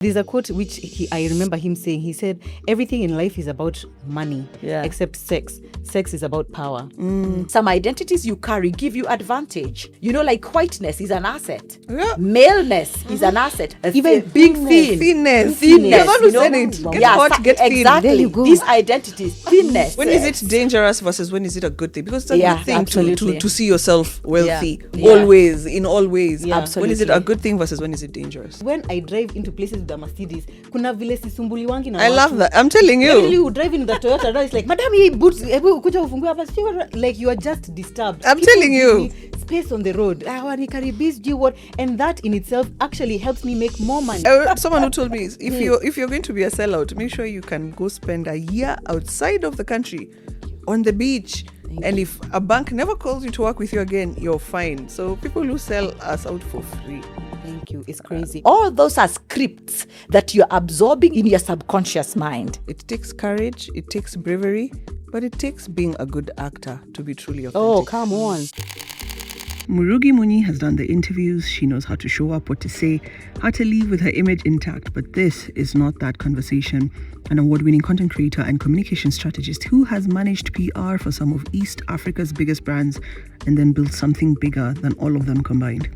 There's a quote which I remember him saying. He said, everything in life is about money, except sex. Sex is about power. Some identities you carry give you advantage. You know, like whiteness is an asset. Maleness is an asset. Even being thin. Thinness. Thinness. You're not saying it. Get hot, get thin. Exactly. There you go. These identities, thinness. When is it dangerous versus when is it a good thing? Because it's a good thing absolutely. to see yourself wealthy. Yeah. Always, in all ways. Yeah. Absolutely. When is it a good thing versus when is it dangerous? When I drive into places with the Mercedes, kuna vile sisumbuliwangi na I watu. love that. I'm telling Really, you. you drive in the Toyota, now it's like, madam, hii boots, hebu kuja ufungue hapa. Like you are just disturbed. I'm People telling you. give me space on the road. Wanikaribis, do what? And that in itself actually helps me make more money. Someone who told me, if you're going to be a sellout, make sure you can go spend a year outside of the country on the beach. And if a bank never calls you to work with you again, you're fine. So people who sell us out for free. Thank you. It's crazy. All those are scripts that you're absorbing in your subconscious mind. It takes courage, it takes bravery, but it takes being a good actor to be truly authentic. Oh, come on. Murugi Munyi has done the interviews. She knows how to show up, what to say, how to leave with her image intact. But this is not that conversation. An award-winning content creator and communication strategist who has managed PR for some of East Africa's biggest brands and then built something bigger than all of them combined.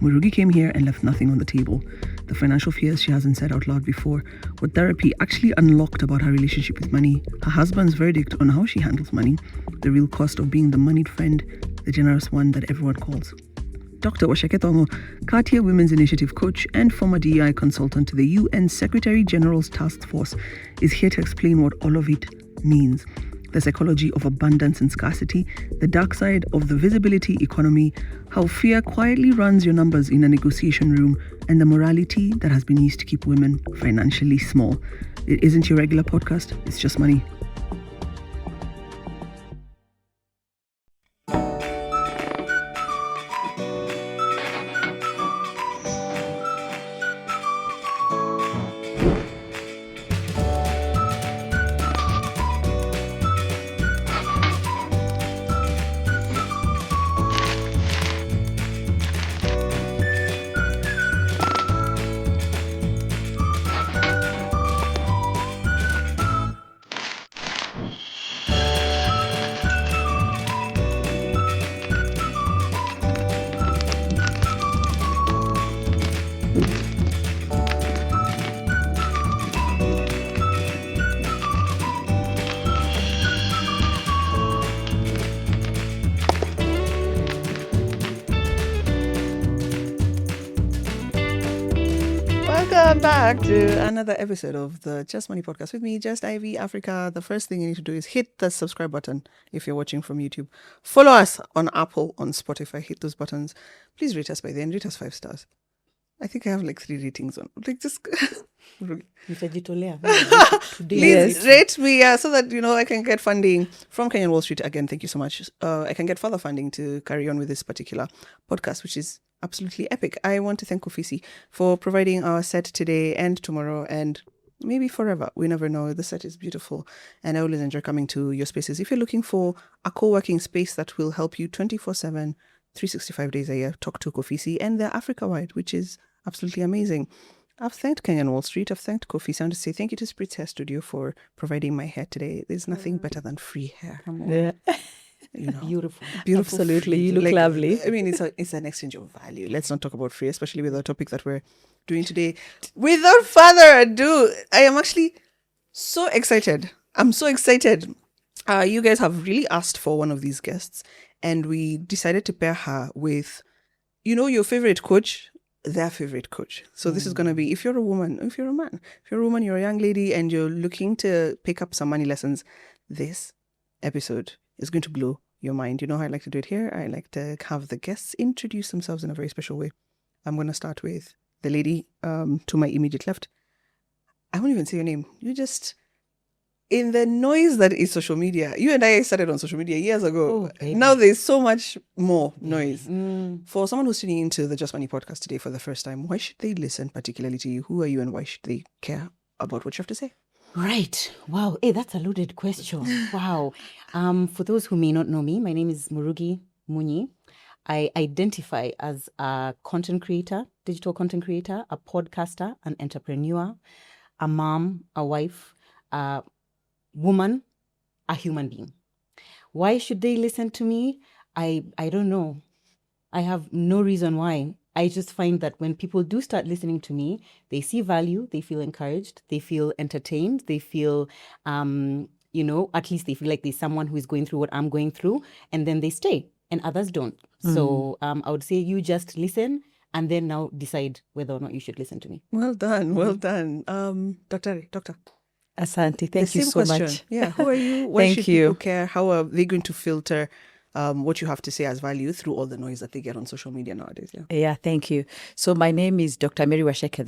Murugi came here and left nothing on the table. The financial fears she hasn't said out loud before, what therapy actually unlocked about her relationship with money, her husband's verdict on how she handles money, the real cost of being the moneyed friend, the generous one that everyone calls. Dr. Waceke, Cartier Women's Initiative coach and former DEI consultant to the UN Secretary General's Task Force, is here to explain what all of it means. The psychology of abundance and scarcity, the dark side of the visibility economy, how fear quietly runs your numbers in a negotiation room, and the morality that has been used to keep women financially small. It isn't your regular podcast, it's just money. Welcome back to another episode of the Just Money podcast with me, Just Ivy Africa. The first thing you need to do is hit the subscribe button if you're watching from YouTube. Follow us on Apple, on Spotify. Hit those buttons. Please rate us by the end. Rate us 5 stars. I think I have like 3 ratings on. Like just Nitajitolea. please rate me so that I can get funding from Kenyan Wall Street. Again, thank you so much. I can get further funding to carry on with this particular podcast, which is absolutely epic. I want to thank Kofisi for providing our set today and tomorrow and maybe forever. We never know. The set is beautiful and I always enjoy coming to your spaces. If you're looking for a co-working space that will help you 24/7, 365 days a year, talk to Kofisi, and they're Africa-wide, which is absolutely amazing. I've thanked Kenyan Wall Street. I've thanked Kofisi. I want to say thank you to Spritz Hair Studio for providing my hair today. There's nothing better than free hair. Yeah. Beautiful. Absolutely. Free. You look lovely. I mean, it's an exchange of value. Let's not talk about free, especially with the topic that we're doing today. Without further ado, I am actually so excited. I'm so excited. You guys have really asked for one of these guests, and we decided to pair her with, your favorite coach, their favorite coach. So this is going to be, if you're a woman, if you're a man, if you're a woman, you're a young lady, and you're looking to pick up some money lessons, this episode is going to blow your mind. You know how I like to do it here? I like to have the guests introduce themselves in a very special way. I'm going to start with the lady to my immediate left. I won't even say your name. You just, in the noise that is social media, you and I started on social media years ago. Oh, now there's so much more noise. For someone who's tuning into the Just Money podcast today for the first time, why should they listen particularly to you? Who are you and why should they care about what you have to say? Right. Wow. Hey, that's a loaded question. Wow. For those who may not know me, my name is Murugi Munyi. I identify as a content creator, digital content creator, a podcaster, an entrepreneur, a mom, a wife, a woman, a human being. Why should they listen to me? I don't know. I have no reason why. I just find that when people do start listening to me, they see value, they feel encouraged, they feel entertained, they feel, at least they feel like there's someone who is going through what I'm going through, and then they stay, and others don't. So I would say you just listen and then now decide whether or not you should listen to me. Well done, well done. Doctor. Asante, thank you same so question. much. Yeah, who are you? Why Thank should you. people care? How are they going to filter what you have to say as value through all the noise that they get on social media nowadays? Yeah, thank you. So my name is Dr. Mary Waceke.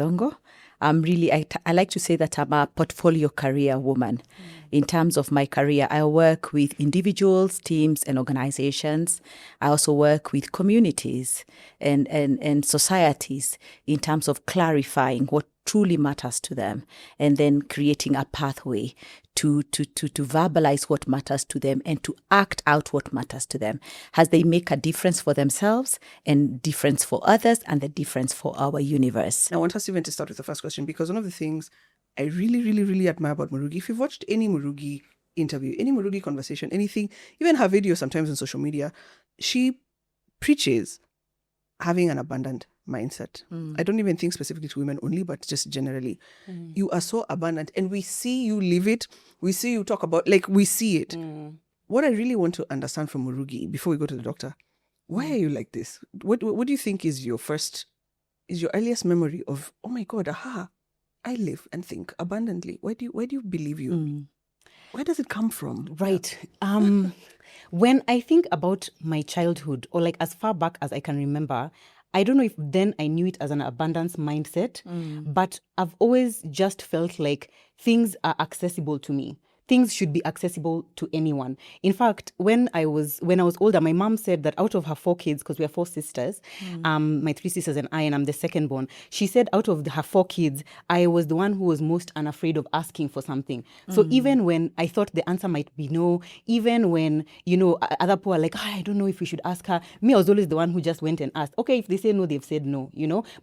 I like to say that I'm a portfolio career woman. In terms of my career, I work with individuals, teams, and organizations. I also work with communities and societies in terms of clarifying what truly matters to them, and then creating a pathway to verbalize what matters to them and to act out what matters to them as they make a difference for themselves and difference for others and the difference for our universe. I want us even to start with the first question, because one of the things I really, really, really admire about Murugi, if you've watched any Murugi interview, any Murugi conversation, anything, even her videos sometimes on social media, she preaches having an abundant mindset. I don't even think specifically to women only, but just generally. You are so abundant, and we see you live it. We see you talk about, we see it. What I really want to understand from Murugi before we go to the doctor, why are you like this? What do you think is your earliest memory of, oh my God, I live and think abundantly? Why do you believe you? Where does it come from? Right. When I think about my childhood, or as far back as I can remember, I don't know if then I knew it as an abundance mindset, but I've always just felt like things are accessible to me. Things should be accessible to anyone. In fact, when I was older, my mom said that out of her 4 kids, because we are 4 sisters, my 3 sisters and I'm the second born, she said out of her 4 kids, I was the one who was most unafraid of asking for something. So even when I thought the answer might be no, even when, other people are like, I don't know if we should ask her, me, I was always the one who just went and asked. Okay, if they say no, they've said no,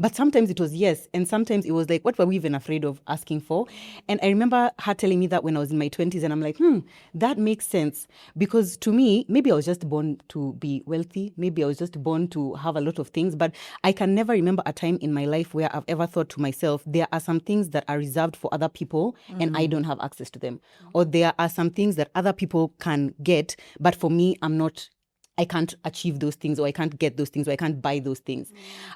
But sometimes it was yes, and sometimes it was like, what were we even afraid of asking for? And I remember her telling me that when I was in my 20s, and I'm like, that makes sense. Because to me, maybe I was just born to be wealthy. Maybe I was just born to have a lot of things. But I can never remember a time in my life where I've ever thought to myself, there are some things that are reserved for other people and I don't have access to them. Or there are some things that other people can get, but for me, I can't achieve those things, or I can't get those things, or I can't buy those things.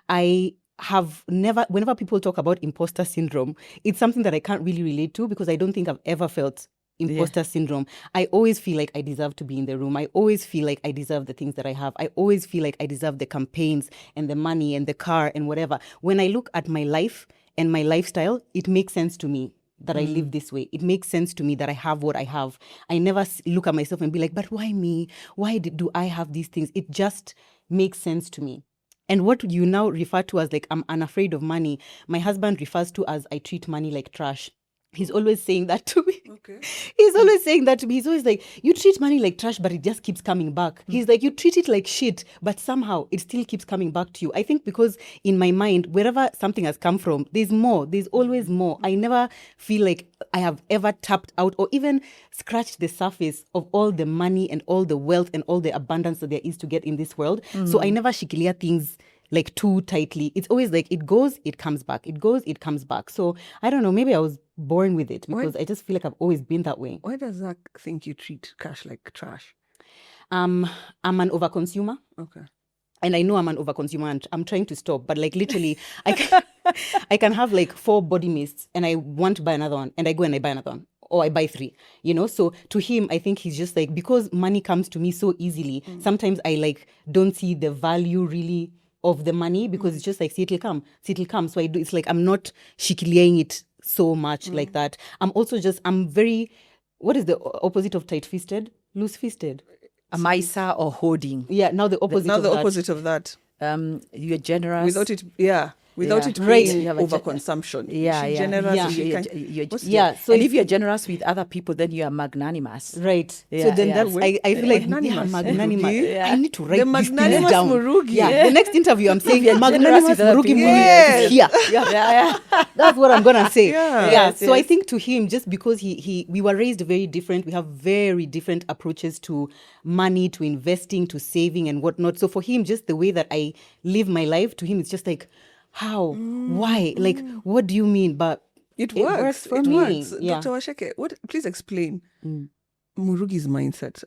I have never, whenever people talk about imposter syndrome, it's something that I can't really relate to, because I don't think I've ever felt imposter syndrome. I always feel like I deserve to be in the room. I always feel like I deserve the things that I have. I always feel like I deserve the campaigns and the money and the car and whatever. When I look at my life and my lifestyle, it makes sense to me that I live this way. It makes sense to me that I have what I have. I never look at myself and be like, but why me? Why do I have these things? It just makes sense to me. And what you now refer to as I'm unafraid of money, my husband refers to as I treat money like trash. He's always saying that to me. Okay. He's always saying that to me. He's always like, you treat money like trash, but it just keeps coming back. He's like, you treat it like shit, but somehow it still keeps coming back to you. I think because in my mind, wherever something has come from, there's more. There's always more. I never feel like I have ever tapped out or even scratched the surface of all the money and all the wealth and all the abundance that there is to get in this world. So I never shikilia things too tightly. It's always it goes, it comes back. It goes, it comes back. So I don't know, maybe I was born with it, because I just feel like I've always been that way. Why does Zach think you treat cash like trash? I'm an overconsumer. Okay. And I know I'm an overconsumer and I'm trying to stop, but literally I can have 4 body mists and I want to buy another one, and I go and I buy another one. Or I buy 3, So to him, I think he's just because money comes to me so easily. Sometimes I don't see the value really of the money, because it's just see, it'll come. So I do, it's I'm not shikiliaing it so much like that. I'm also I'm very, what is the opposite of tight-fisted? Loose-fisted. A miser or hoarding. Yeah, now the opposite Now of the that. opposite of that. You're generous. Without it, yeah. without Yeah. it Right. being You have a overconsumption. Yeah, She yeah. generous. Yeah. She can, Yeah, so and it's- if you're generous with other people, then you are magnanimous. Right. So Yeah, then yeah. that's I feel like Magnanimous. magnanimous. Murugi. Yeah. I need to write The these things magnanimous down. Murugi. Yeah. The next interview I'm saying you're generous magnanimous with other Murugi people. Munyi Yes. is here. Yeah. That's what I'm gonna say. Yeah. Yeah. Yes, So I yes. think to him, just because we were raised very different, we have very different approaches to money, to investing, to saving and whatnot. So for him, just the way that I live my life, to him it's just like, how? Why? Like, what do you mean? But It it works. works for it me. works. Yeah. Dr. Waceke, please explain Murugi's mindset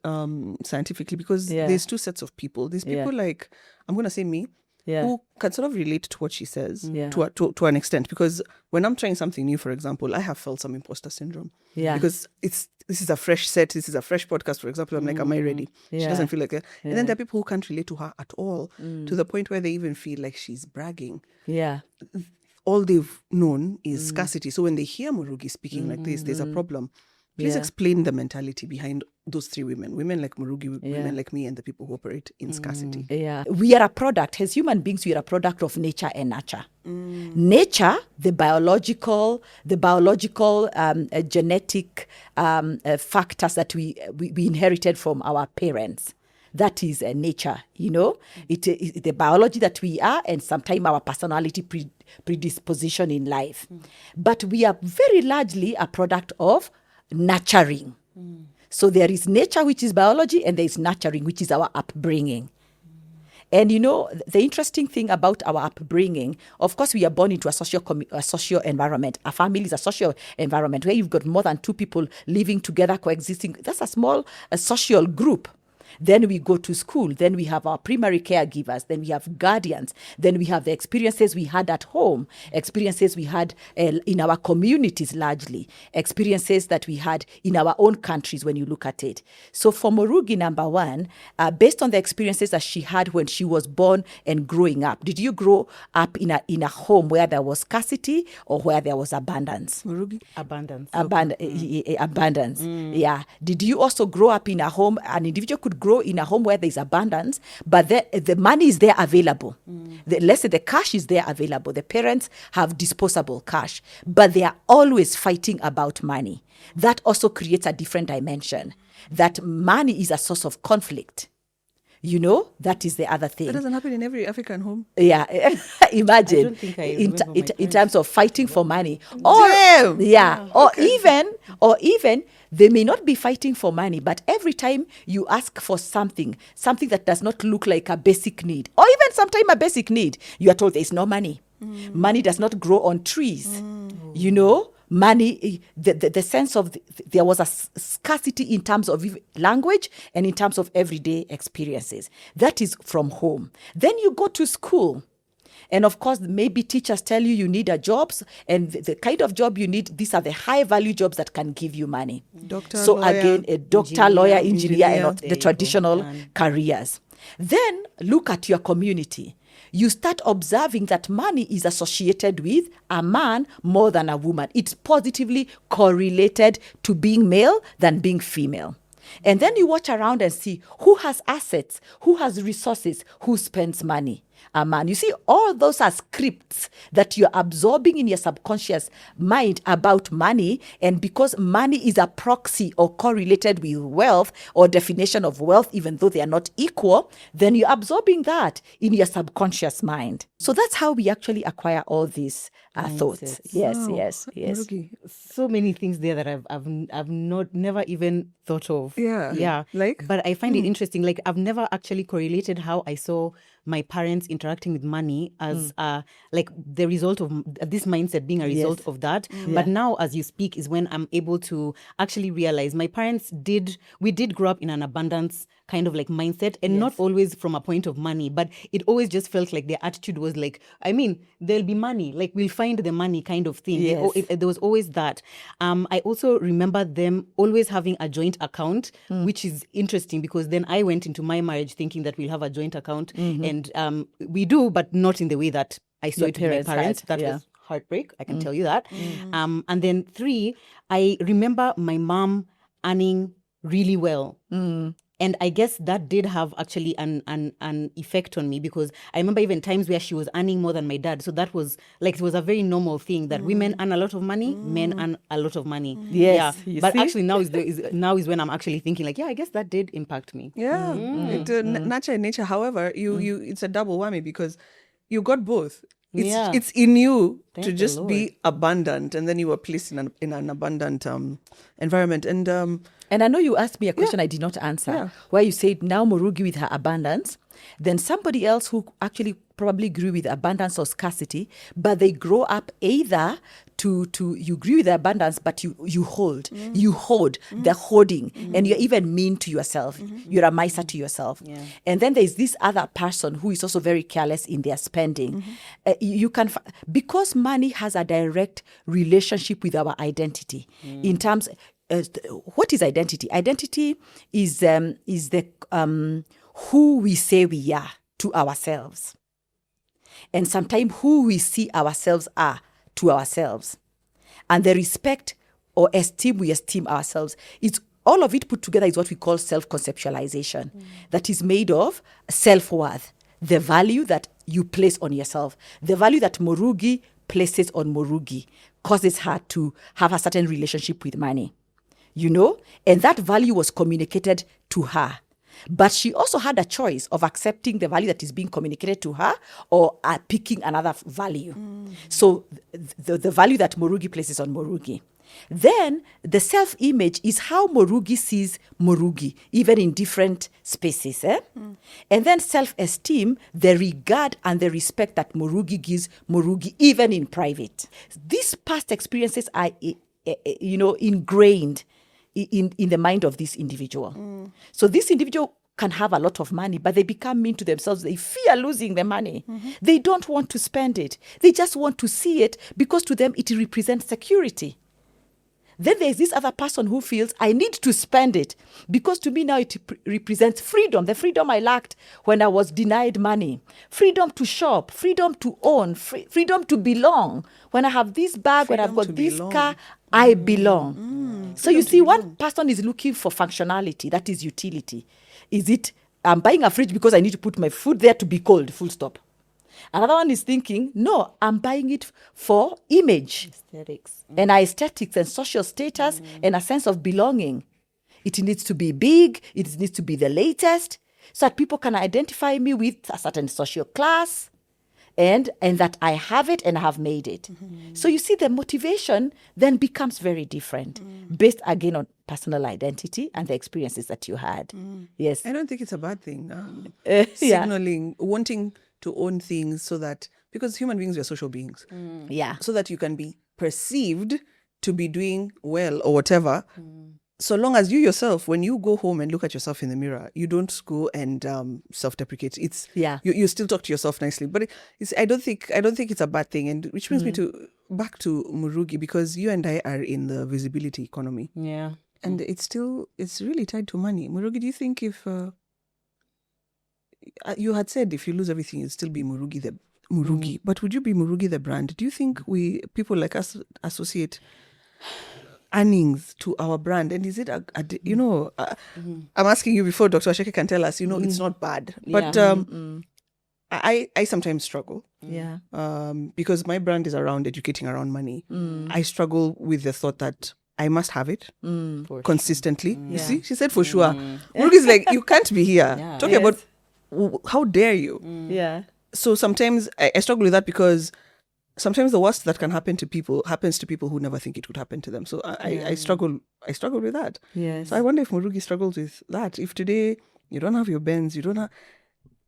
scientifically, because Yeah. there's two sets of people. There's people like, I'm going to say me, Yeah. who can sort of relate to what she says Yeah. to an extent. Because when I'm trying something new, for example, I have felt some imposter syndrome. Yeah. Because this is a fresh set, this is a fresh podcast, for example. I'm like, am I ready? She Yeah. doesn't feel like it. And then there are people who can't relate to her at all, to the point where they even feel like she's bragging. Yeah. All they've known is scarcity. So when they hear Murugi speaking like this, there's a problem. Please Yeah. explain the mentality behind those three women like Murugi, women like me, and the people who operate in scarcity. Yeah. We are a product, as human beings, we are a product of nature and nurture. Nature, the biological genetic factors that we inherited from our parents. That is nature, you know. It is the biology that we are, and sometimes our personality predisposition in life. But we are very largely a product of nurturing. So there is nature, which is biology, and there is nurturing, which is our upbringing. And you know, the interesting thing about our upbringing, of course, we are born into a socio environment. A family is a social environment where you've got more than two people living together, coexisting. That's a small social group. Then we go to school. Then we have our primary caregivers. Then we have guardians. Then we have the experiences we had at home, experiences we had in our communities largely, experiences that we had in our own countries when you look at it. So for Murugi, number one, based on the experiences that she had when she was born and growing up, did you grow up in a home where there was scarcity or where there was abundance? Murugi? Abundance. Abundance. Yeah. Did you also grow up in a home, an individual could grow in a home where there's abundance, but the money is there available. Let's say the cash is there available. The parents have disposable cash, but they are always fighting about money. That also creates a different dimension. That money is a source of conflict. You know, that is the other thing. That doesn't happen in every African home. Yeah, imagine I don't think I remember my in parents. terms of fighting for money, or Damn! yeah, or even they may not be fighting for money, but every time you ask for something that does not look like a basic need, or even sometimes a basic need, you are told there is no money. Money does not grow on trees. You know. Money, the sense of there was a scarcity in terms of language and in terms of everyday experiences. That is from home. Then you go to school. And of course, maybe teachers tell you need a jobs, and the kind of job you need, these are the high value jobs that can give you money. Doctor, so lawyer, again, a doctor, engineer, lawyer, engineer, and all there the you traditional go. careers. Then look at your community. You start observing that money is associated with a man more than a woman. It's positively correlated to being male than being female. And then you watch around and see who has assets, who has resources, who spends money. A man. You see, all those are scripts that you're absorbing in your subconscious mind about money. And because money is a proxy or correlated with wealth or definition of wealth, even though they are not equal, then you're absorbing that in your subconscious mind. So that's how we actually acquire all these thoughts. Yes, Wow. yes. Murugi. So many things there that I've never even thought of. Yeah. Like? But I find it interesting. Like, I've never actually correlated how I saw my parents interacting with money as like the result of this mindset being a result of that. But now, as you speak, is when I'm able to actually realize my parents we did grow up in an abundance kind of like mindset, and not always from a point of money, but it always just felt like their attitude was like, I mean, there'll be money, like we'll find the money kind of thing. Yes. There was always that. I also remember them always having a joint account, which is interesting because then I went into my marriage thinking that we'll have a joint account, and we do, but not in the way that I saw Your it with my parents parents. had, That yeah. was heartbreak, I can tell you that. And then 3, I remember my mom earning really well. And I guess that did have actually an effect on me, because I remember even times where she was earning more than my dad. So that was like, it was a very normal thing that women earn a lot of money, men earn a lot of money. Yes, Yeah. you But see? actually now is when I'm actually thinking like, yeah, I guess that did impact me. Yeah, nurture and nature. However, you it's a double whammy because you got both. Yeah. It's in you Thank to the just Lord. be abundant, and then you were placed in an abundant environment. And And I know you asked me a question I did not answer, Yeah. where you said now Murugi with her abundance, then somebody else who actually probably grew with abundance or scarcity, but they grow up either to you grew with abundance, but you hoard the hoarding, and you're even mean to yourself. You're a miser to yourself. Yeah. And then there's this other person who is also very careless in their spending. You can because money has a direct relationship with our identity in terms. What is identity? Identity is the who we say we are to ourselves, and sometimes who we see ourselves are to ourselves, and the respect or esteem we esteem ourselves. It's all of it put together is what we call self-conceptualization. That is made of self-worth, the value that you place on yourself, the value that Murugi places on Murugi causes her to have a certain relationship with money. And that value was communicated to her. But she also had a choice of accepting the value that is being communicated to her or picking another value. So the value that Murugi places on Murugi. Then the self-image is how Murugi sees Murugi, even in different spaces. And then self-esteem, the regard and the respect that Murugi gives Murugi, even in private. These past experiences are, ingrained in the mind of this individual. So this individual can have a lot of money, but they become mean to themselves. They fear losing the money. They don't want to spend it. They just want to see it because to them it represents security. Then there's this other person who feels, I need to spend it because to me now it represents freedom, the freedom I lacked when I was denied money. Freedom to shop, freedom to own, freedom to belong. When I have this bag, when I've got this car, I belong. So you see, one person is looking for functionality, that is utility. Is it, I'm buying a fridge because I need to put my food there to be cold, full stop. Another one is thinking, no, I'm buying it for image. Aesthetics. And aesthetics and social status and a sense of belonging. It needs to be big. It needs to be the latest so that people can identify me with a certain social class and that I have it and I have made it. So you see the motivation then becomes very different based again on personal identity and the experiences that you had. Yes. I don't think it's a bad thing. Yeah. Signaling, wanting to own things so that, because human beings are social beings, Yeah. so that you can be perceived to be doing well or whatever. So long as you yourself, when you go home and look at yourself in the mirror, you don't go and self-deprecate. It's you still talk to yourself nicely, but I don't think it's a bad thing. And which brings me back to Murugi, because you and I are in the visibility economy. Yeah. And it's really tied to money. Murugi, do you think if you had said if you lose everything, you'd still be Murugi, but would you be Murugi the brand? Do you think people like us associate earnings to our brand? And is it I'm asking you before Dr. Waceke can tell us, it's not bad. But I sometimes struggle. Yeah. Because my brand is around educating around money. I struggle with the thought that I must have it consistently. You see, she said for sure. Murugi's like, you can't be here talking about, how dare you? Yeah. So sometimes I struggle with that, because sometimes the worst that can happen to people happens to people who never think it could happen to them. So I struggle with that. Yes. So I wonder if Murugi struggles with that. If today you don't have your Benz,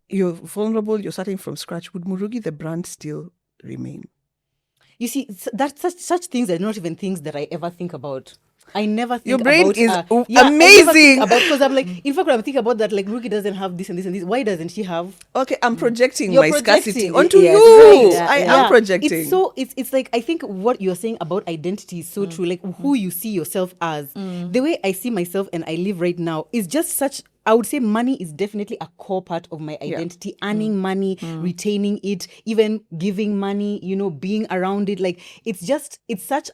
you're vulnerable, you're starting from scratch, would Murugi the brand still remain? You see, that's such things are not even things that I ever think about. I never think your brain about, is amazing. amazing. Because I'm like, in fact, when I'm thinking about that, like, Murugi doesn't have this and this and this. Why doesn't she have? Okay, I'm projecting You're my projecting. scarcity onto Yes, you. right. I am projecting. It's so it's like, I think what you're saying about identity is so true. Like who you see yourself as, the way I see myself and I live right now is just such. I would say money is definitely a core part of my identity. Earning money, retaining it, even giving money, being around it. Like it's such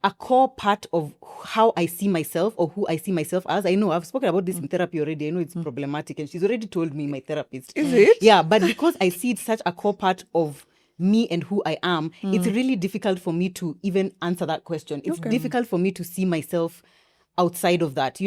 a core part of how I see myself or who I see myself as. I know I've spoken about this in therapy already. I know it's problematic, and she's already told me, my therapist. Is it? Yeah, but because I see it such a core part of me and who I am, it's really difficult for me to even answer that question. It's difficult for me to see myself outside of that,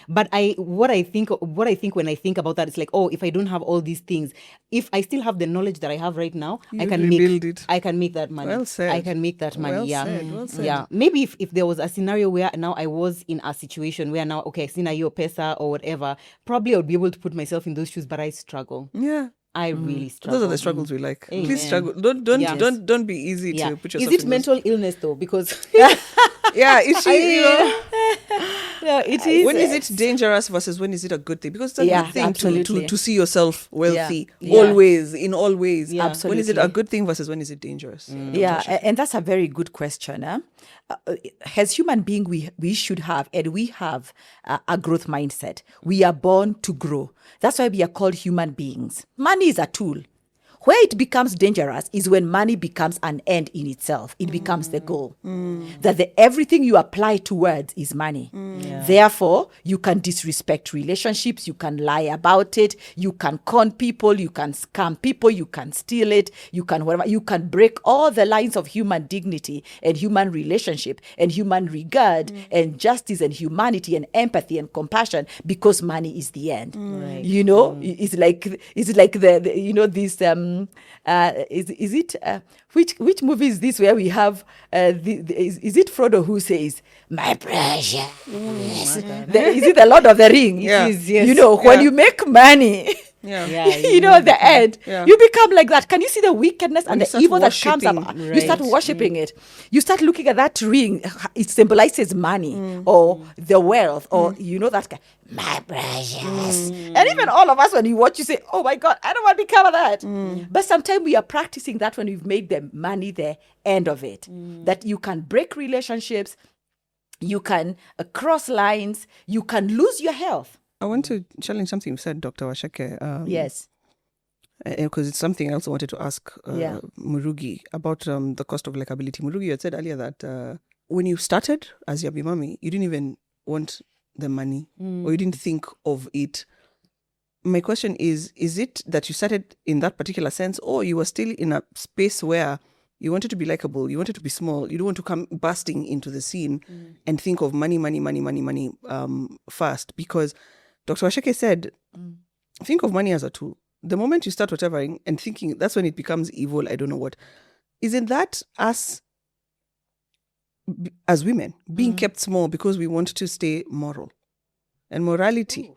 but what I think when I think about that, it's like, oh, if I don't have all these things, if I still have the knowledge that I have right now, I can make that money. Well said. I can make that money. Well said. Yeah, maybe if there was a scenario where now I was in a situation where now, okay, sina yo pesa or whatever, probably I would be able to put myself in those shoes, but I struggle. Yeah. I really struggle. Those are the struggles we like. Amen. Please struggle. Don't be easy to put yourself. Is it in mental illness though? Because yeah, it's yeah, it is. When is it dangerous versus when is it a good thing? Because it's a good thing absolutely. to see yourself wealthy Yeah. always, in all ways. Yeah. When is it a good thing versus when is it dangerous? Yeah, and that's a very good question. As human beings, we should have, and we have a growth mindset. We are born to grow. That's why we are called human beings. Money is a tool. Where it becomes dangerous is when money becomes an end in itself. It becomes the goal. That everything you apply towards is money. Therefore, you can disrespect relationships. You can lie about it. You can con people. You can scam people. You can steal it. You can whatever. You can break all the lines of human dignity and human relationship and human regard and justice and humanity and empathy and compassion because money is the end. Right. It's like the this. Is it which movie is this where we have is it Frodo who says my precious? Is it the Lord of the Rings? Yeah. Yes. When you make money. The end. Yeah. You become like that. Can you see the wickedness and the evil that comes up? worshipping, You start worshipping it. You start looking at that ring. It symbolizes money or the wealth or that guy. My precious. And even all of us, when you watch, you say, oh my God, I don't want to become that. But sometimes we are practicing that when we've made the money the end of it. That you can break relationships, you can cross lines, you can lose your health. I want to challenge something you said, Dr. Waceke. Yes. Because it's something else I wanted to ask Murugi about the cost of likability. Murugi, you had said earlier that when you started as Yabi Mami, you didn't even want the money or you didn't think of it. My question is it that you started in that particular sense or you were still in a space where you wanted to be likable, you wanted to be small, you don't want to come bursting into the scene and think of money first? Because Dr. Waceke said, think of money as a tool. The moment you start whatever and thinking, that's when it becomes evil, I don't know what. Isn't that us as women being kept small because we want to stay moral? And morality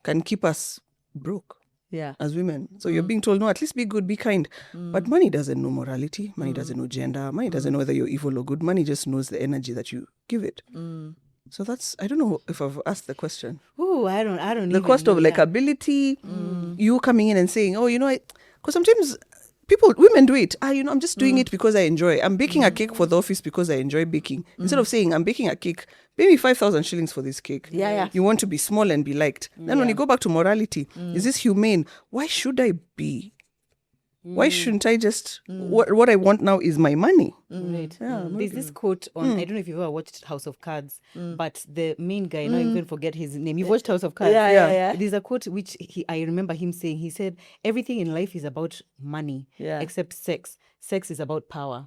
can keep us broke as women. So you're being told, no, at least be good, be kind. But money doesn't know morality. Money doesn't know gender. Money doesn't know whether you're evil or good. Money just knows the energy that you give it. So that's, I don't know if I've asked the question. Oh, I don't The cost of likability, you coming in and saying, oh, because sometimes women do it. I'm just doing it because I enjoy. I'm baking a cake for the office because I enjoy baking. Instead of saying, I'm baking a cake, pay me 5,000 shillings for this cake. Yeah. You want to be small and be liked. Then when you go back to morality, is this humane? Why should I be? Why shouldn't I just, what I want now is my money. Right. There's this quote on, I don't know if you've ever watched House of Cards, but the main guy, now I'm going to forget his name. You've watched House of Cards? Yeah. There's a quote which I remember him saying, he said, everything in life is about money, except sex. Sex is about power.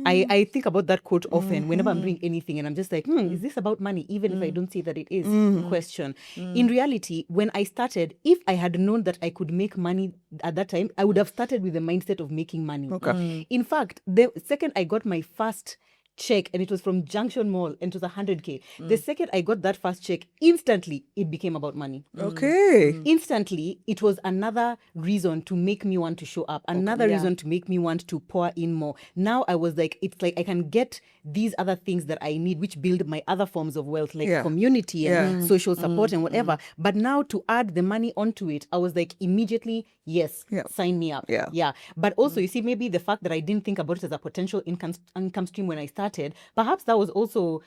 I think about that quote often whenever I'm doing anything and I'm just like, is this about money? Even if I don't say that it is. Question. In reality, when I started, if I had known that I could make money at that time, I would have started with the mindset of making money. Okay. In fact, the second I got my first check and it was from Junction Mall and it was 100K. The second I got that first check, instantly it became about money. Okay. Instantly, it was another reason to make me want to show up, another reason to make me want to pour in more. Now I was like, it's like I can get these other things that I need, which build my other forms of wealth, like community and social support and whatever. But now to add the money onto it, I was like, immediately, yes, sign me up. Yeah. But also, you see, maybe the fact that I didn't think about it as a potential income stream when I started, perhaps that was also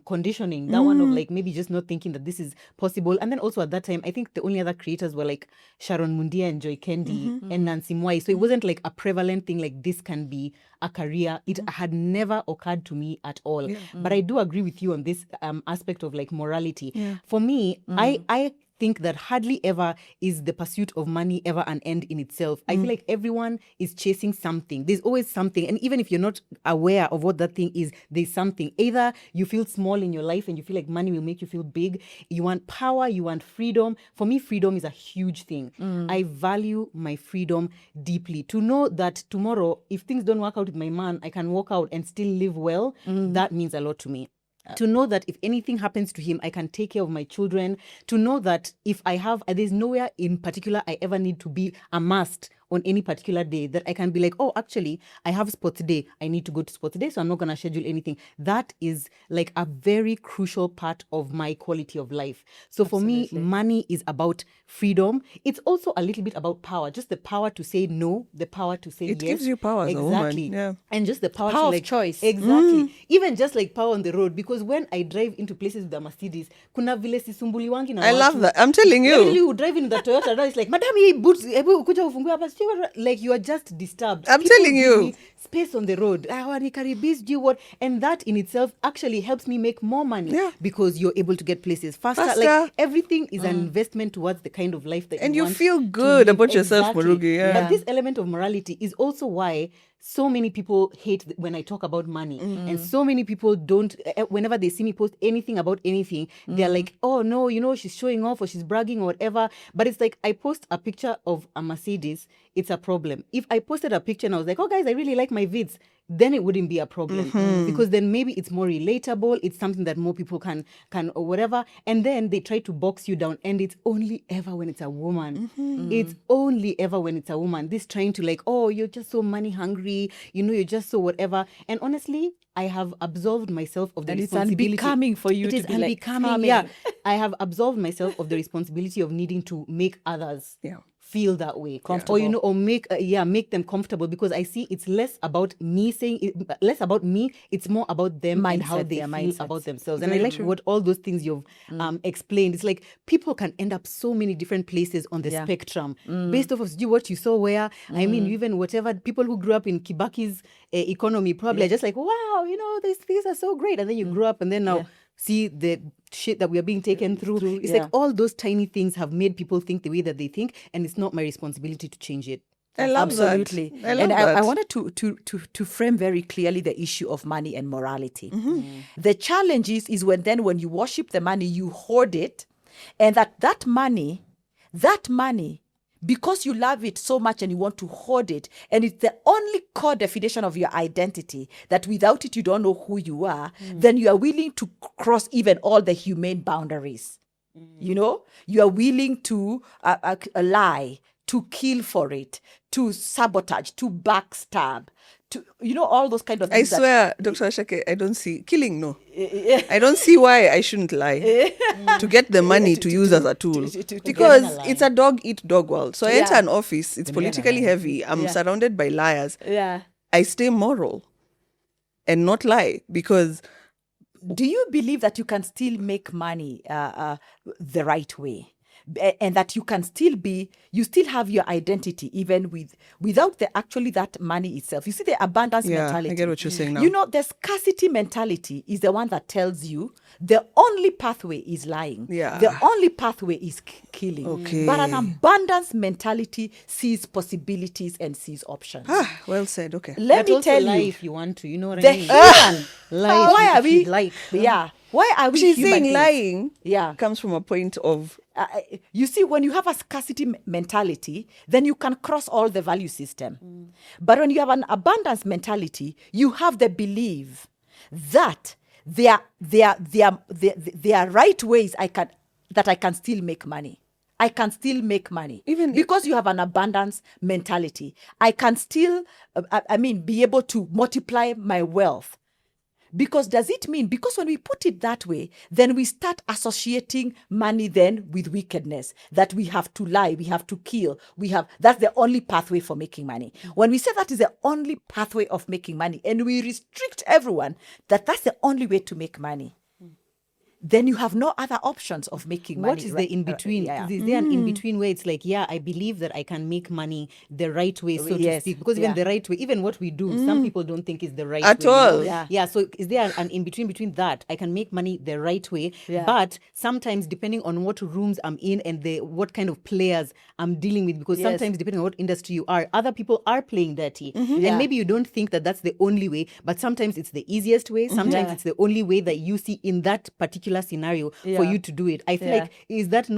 conditioning. That one of like maybe just not thinking that this is possible. And then also at that time, I think the only other creators were like Sharon Mundia and Joy Kendi and Nancy Mwai. So it wasn't like a prevalent thing like this can be a career. It had never occurred to me at all. But I do agree with you on this aspect of like morality. For me, I think that hardly ever is the pursuit of money ever an end in itself. I feel like everyone is chasing something. There's always something. And even if you're not aware of what that thing is, there's something. Either you feel small in your life and you feel like money will make you feel big. You want power, you want freedom. For me, freedom is a huge thing. I value my freedom deeply. To know that tomorrow, if things don't work out with my man, I can walk out and still live well, that means a lot to me. To know that if anything happens to him, I can take care of my children. To know that if I have, there's nowhere in particular I ever need to be a must on any particular day, that I can be like, oh, actually, I have sports day. I need to go to sports day, so I'm not going to schedule anything. That is like a very crucial part of my quality of life. So for me, money is about freedom. It's also a little bit about power, just the power to say no, the power to say yes. It gives you power as a woman. Yeah. And just the power to of like choice. Exactly. Even just like power on the road, because when I drive into places with the Mercedes, kuna vile sisumbuliwangi na I love watu. that. I'm telling Usually you. you drive in the Toyota, now it's like, madam, hii boots, hebu kuja ufungue hapa. Like you are just disturbed. I'm People telling give you. me space on the road. Do what? And that in itself actually helps me make more money because you're able to get places faster. Like everything is an investment towards the kind of life that And you you want feel to good live. about yourself, Murugi. Yeah. But this element of morality is also why so many people hate when I talk about money. And so many people don't, whenever they see me post anything about anything, they're like, oh no, you know, she's showing off or she's bragging or whatever. But it's like, I post a picture of a Mercedes, it's a problem. If I posted a picture and I was like, oh guys, I really like my vids, then it wouldn't be a problem. Because then maybe it's more relatable, it's something that more people can or whatever. And then they try to box you down, and it's only ever when it's a woman. It's only ever when it's a woman. This trying to like, oh, you're just so money hungry, you know, you're just so whatever. And honestly, I have absolved myself of the responsibility. It's unbecoming for you it to is be like unbecoming, farming. yeah. I have absolved myself of the responsibility of needing to make others feel that way, Comfortable. or you know, or make them comfortable, because I see it's less about me saying it, less about me. It's more about them and how they feel about themselves. And I like what all those things you've explained. It's like people can end up so many different places on the spectrum based off of what you saw. Where I mean, even whatever people who grew up in Kibaki's economy probably are just like, wow, you know, these things are so great, and then you grew up and then now. See the shit that we are being taken through. It's like all those tiny things have made people think the way that they think, and it's not my responsibility to change it. I love Absolutely. that. I love and that. I wanted to frame very clearly the issue of money and morality. The challenge is when you worship the money, you hoard it, and that money, because you love it so much and you want to hoard it, and it's the only core definition of your identity, that without it you don't know who you are, then you are willing to cross even all the humane boundaries. You know, you are willing to lie, to kill for it, to sabotage, to backstab, to, you know, all those kind of I things. swear, Dr. Waceke, I don't see killing. No, I don't see why I shouldn't lie to get the money to use as a tool, because it's a dog eat dog world. So I enter an office, it's politically heavy. I'm surrounded by liars. I stay moral and not lie, because. Do you believe that you can still make money the right way? And that you can still you still have your identity even without that money itself. You see the abundance mentality. I get what you're saying now. You know, the scarcity mentality is the one that tells you the only pathway is lying. The only pathway is killing. Okay. But an abundance mentality sees possibilities and sees options. Well said. Okay. Let me tell lie you, if you want to. You know what the I mean? human. Lie Why if are we you like? Why are we She's human saying beings? lying comes from a point of you see, when you have a scarcity mentality, then you can cross all the value system. But when you have an abundance mentality, you have the belief that there are right ways I can still make money. I can still make money. Even because you have an abundance mentality, I can still, be able to multiply my wealth. Because does it mean, because when we put it that way, then we start associating money then with wickedness, that we have to lie, we have to kill, that's the only pathway for making money. When we say that is the only pathway of making money, and we restrict everyone, that's the only way to make money, then you have no other options of making money. What is the in-between? Yeah. Is there an in-between where it's like, I believe that I can make money the right way, so to Yes. speak? Because even the right way, even what we do, some people don't think is the right At way. all. Yeah. So is there an in-between between that? I can make money the right way, Yeah. but sometimes depending on what rooms I'm in and what kind of players I'm dealing with, because Yes. sometimes depending on what industry you are, other people are playing dirty. Yeah. And maybe you don't think that that's the only way, but sometimes it's the easiest way. Sometimes Yeah. it's the only way that you see in that particular scenario for Yeah. you to do it. I feel Yeah. like, is that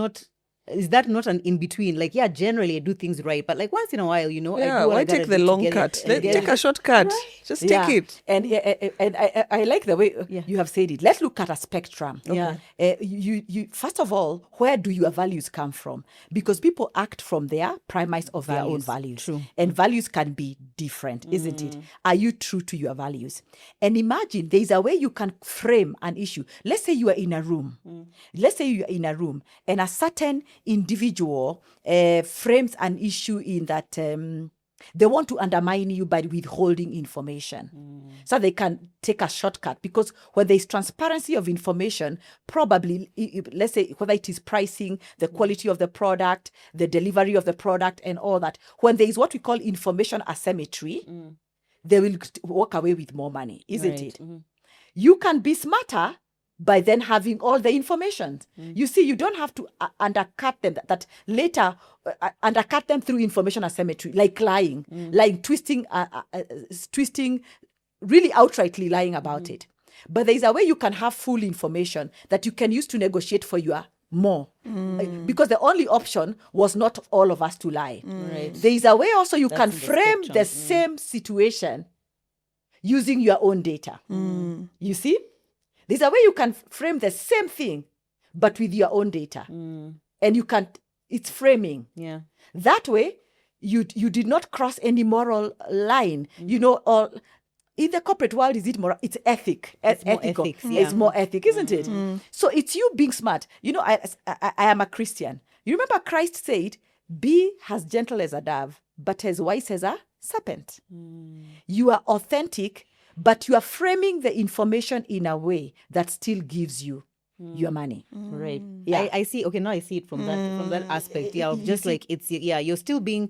not an in-between? Like, generally I do things right, but like once in a while, I do what why I gotta take the do to long get it- cut? get Take it. a shortcut. Just take it. And I like the way you have said it. Let's look at a spectrum. Yeah. You first of all, where do your values come from? Because people act from their premise of their own values. True. And values can be different, isn't it? Are you true to your values? And imagine there is a way you can frame an issue. Let's say you are in a room. Let's say you are in a room and a certain individual frames an issue in that they want to undermine you by withholding information so they can take a shortcut, because when there's transparency of information, probably, let's say whether it is pricing, the quality of the product, the delivery of the product and all that, when there is what we call information asymmetry, they will walk away with more money, isn't it? You can be smarter by then having all the information. You see, you don't have to undercut them, that later undercut them through information asymmetry, like lying, twisting, really outrightly lying about it. But there is a way you can have full information that you can use to negotiate for your more. Because the only option was not all of us to lie. Right. There is a way also you can in the frame spectrum. the same situation using your own data. You see? There's a way you can frame the same thing, but with your own data. And you can, it's framing. Yeah. That way, you did not cross any moral line. Or in the corporate world, is it moral? It's ethic. It's more ethical. ethics, yeah. It's more ethic, isn't it? So it's you being smart. I am a Christian. You remember Christ said, be as gentle as a dove, but as wise as a serpent. You are authentic, but you are framing the information in a way that still gives you your money. Right. Yeah. I see. Okay, now I see it from that aspect. Yeah, of just like it's you're still being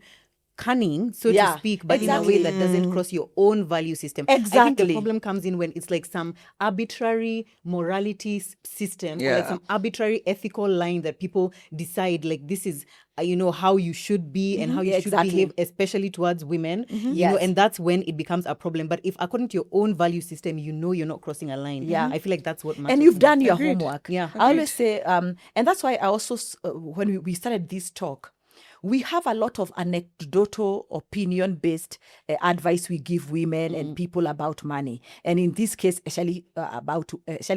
cunning, so Yeah, to speak, but in exactly. a way that doesn't cross your own value system. I think the Exactly. problem comes in when it's like some arbitrary morality system, or like Yeah. some arbitrary ethical line that people decide, like, this is how you should be and how you should Exactly. behave, especially towards women. Yes. And that's when it becomes a problem. But if according to your own value system, you're not crossing a line. Yeah. I feel like that's what matters. And you've done your Agreed. homework. Yeah. I always say, and that's why I also, when we started this talk, we have a lot of anecdotal, opinion-based advice we give women and people about money. And in this case, especially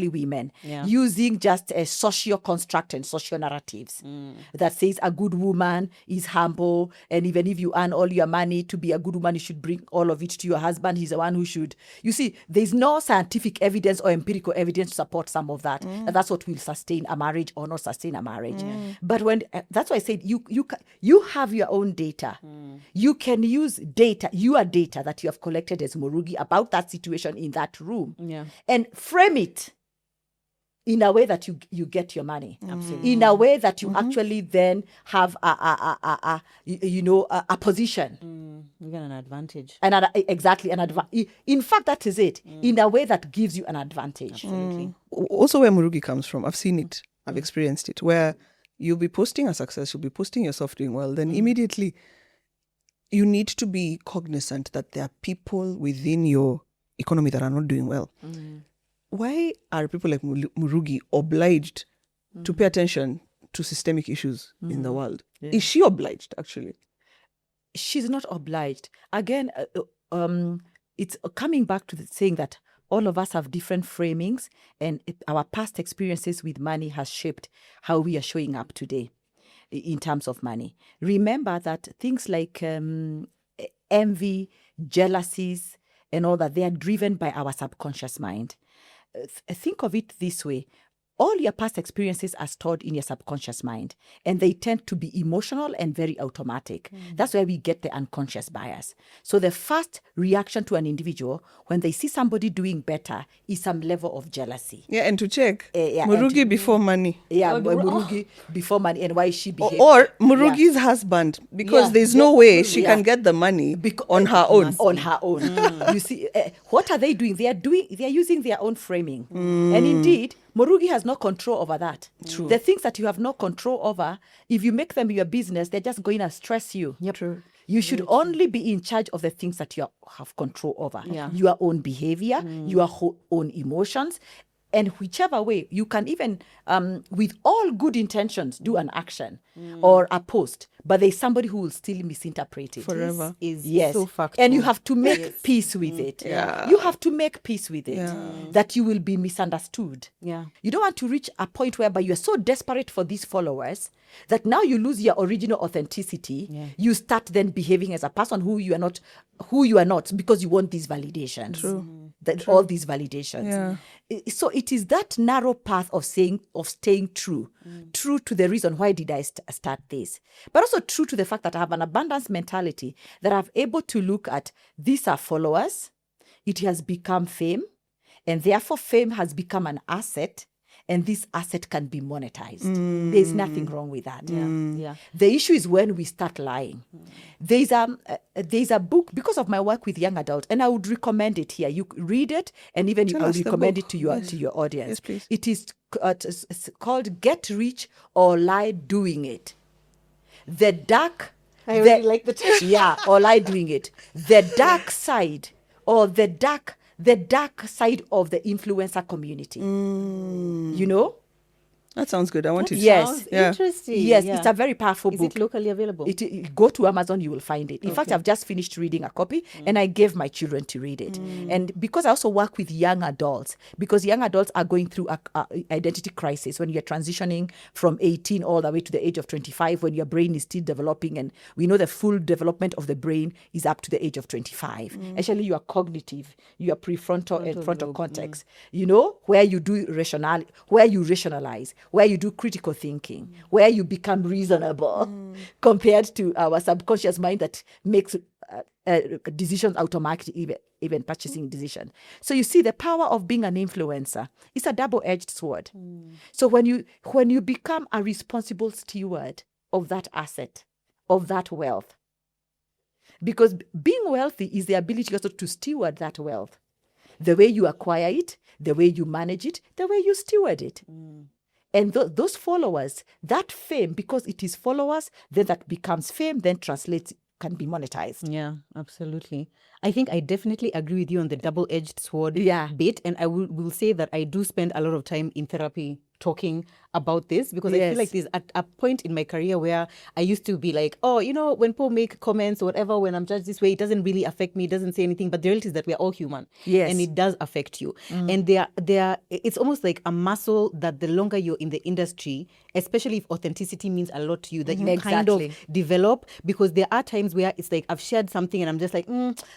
women, Yeah. using just a socio-construct and socio-narratives that says a good woman is humble, and even if you earn all your money, to be a good woman, you should bring all of it to your husband. He's the one who should. You see, there's no scientific evidence or empirical evidence to support some of that. And that's what will sustain a marriage or not sustain a marriage. But when that's why I said you have your own data. You can use your data that you have collected as Murugi about that situation in that room, Yeah. and frame it in a way that you get your money. Absolutely. In a way that you actually then have a position. You get an advantage. Exactly an advantage. In fact, that is it. In a way that gives you an advantage. Absolutely. Also, where Murugi comes from, I've seen it, I've experienced it, where you'll be posting a success, you'll be posting yourself doing well, then immediately you need to be cognizant that there are people within your economy that are not doing well. Why are people like Murugi obliged to pay attention to systemic issues in the world? Is she obliged, actually? She's not obliged. Again, it's coming back to saying that all of us have different framings, and our past experiences with money has shaped how we are showing up today in terms of money. Remember that things like envy, jealousies, and all that, they are driven by our subconscious mind. Think of it this way. all your past experiences are stored in your subconscious mind, and they tend to be emotional and very automatic. That's where we get the unconscious bias. So the first reaction to an individual when they see somebody doing better is some level of jealousy. Yeah, and to check, yeah, Murugi before money. Yeah, Murugi before money, and why she behaved. Or Murugi's husband, because there's no way she can get the money on her own. On her own. You see, what are they doing? They are using their own framing. And indeed, Murugi has no control over that. True. The things that you have no control over, if you make them your business, they're just going to stress you. Yep. True. You should only be in charge of the things that you have control over. Yeah. Your own behavior, your own emotions. And whichever way, you can even, with all good intentions, do an action or a post, but there's somebody who will still misinterpret it. Forever. This is so factual. And you have to make peace with it. Yeah. You have to make peace with it, that you will be misunderstood. Yeah. You don't want to reach a point whereby you are so desperate for these followers that now you lose your original authenticity. Yeah. You start then behaving as a person who you are not because you want these validations. True. All these validations. Yeah. So it is that narrow path of staying true to the reason why did I start this, but also true to the fact that I have an abundance mentality, that I'm able to look at these are followers, it has become fame, and therefore fame has become an asset, and this asset can be monetized. There's nothing wrong with that. Yeah. The issue is when we start lying. There's a book, because of my work with young adults, and I would recommend it here. You read it, and even I would recommend it to your audience. Yes, please. It is it's called Get Rich or Lie Doing It. The dark... I really like the title. Yeah, or lie doing it. The dark side, or the dark side of the influencer community. You know? That sounds good. I want to. Yes. Interesting. Yes, Yeah. it's a very powerful Is book. it locally available? Go to Amazon, you will find it. In fact, I've just finished reading a copy and I gave my children to read it. And because I also work with young adults, because young adults are going through a identity crisis when you're transitioning from 18 all the way to the age of 25, when your brain is still developing, and we know the full development of the brain is up to the age of 25. Actually, you are cognitive, you are prefrontal and frontal cortex, where you do where you rationalize, where you do critical thinking, where you become reasonable, compared to our subconscious mind that makes decisions automatic, even purchasing decisions. So you see, the power of being an influencer is a double-edged sword. So when you become a responsible steward of that asset, of that wealth, because being wealthy is the ability also to steward that wealth. The way you acquire it, the way you manage it, the way you steward it. And those followers, that fame, because it is followers, then that becomes fame, then translates, can be monetized. Yeah, absolutely. I think I definitely agree with you on the double-edged sword bit. And I will say that I do spend a lot of time in therapy talking about this, because I feel like there's at a point in my career where I used to be like, when people make comments or whatever, when I'm judged this way, it doesn't really affect me, it doesn't say anything. But the reality is that we're all human. Yes. And it does affect you. And it's almost like a muscle that the longer you're in the industry, especially if authenticity means a lot to you, that you kind of develop, because there are times where it's like I've shared something and I'm just like,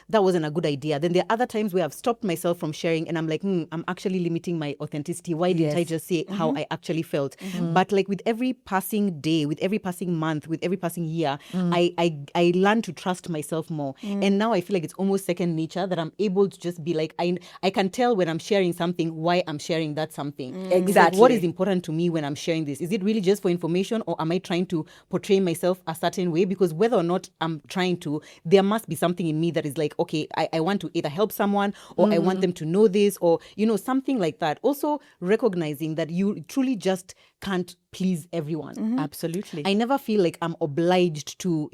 that wasn't a good idea. Then there are other times where I've stopped myself from sharing and I'm like, I'm actually limiting my authenticity. Why didn't I just say how I actually felt? But like with every passing day, with every passing month, with every passing year, I learn to trust myself more. And now I feel like it's almost second nature, that I'm able to just be like, I can tell when I'm sharing something, why I'm sharing that something. Exactly. Like, what is important to me when I'm sharing this? Is it really just for information, or am I trying to portray myself a certain way? Because whether or not I'm trying to, there must be something in me that is like, okay, I want to either help someone, or I want them to know this, or, something like that. Also recognizing that you truly just can't please everyone. Absolutely. I never feel like I'm obliged to,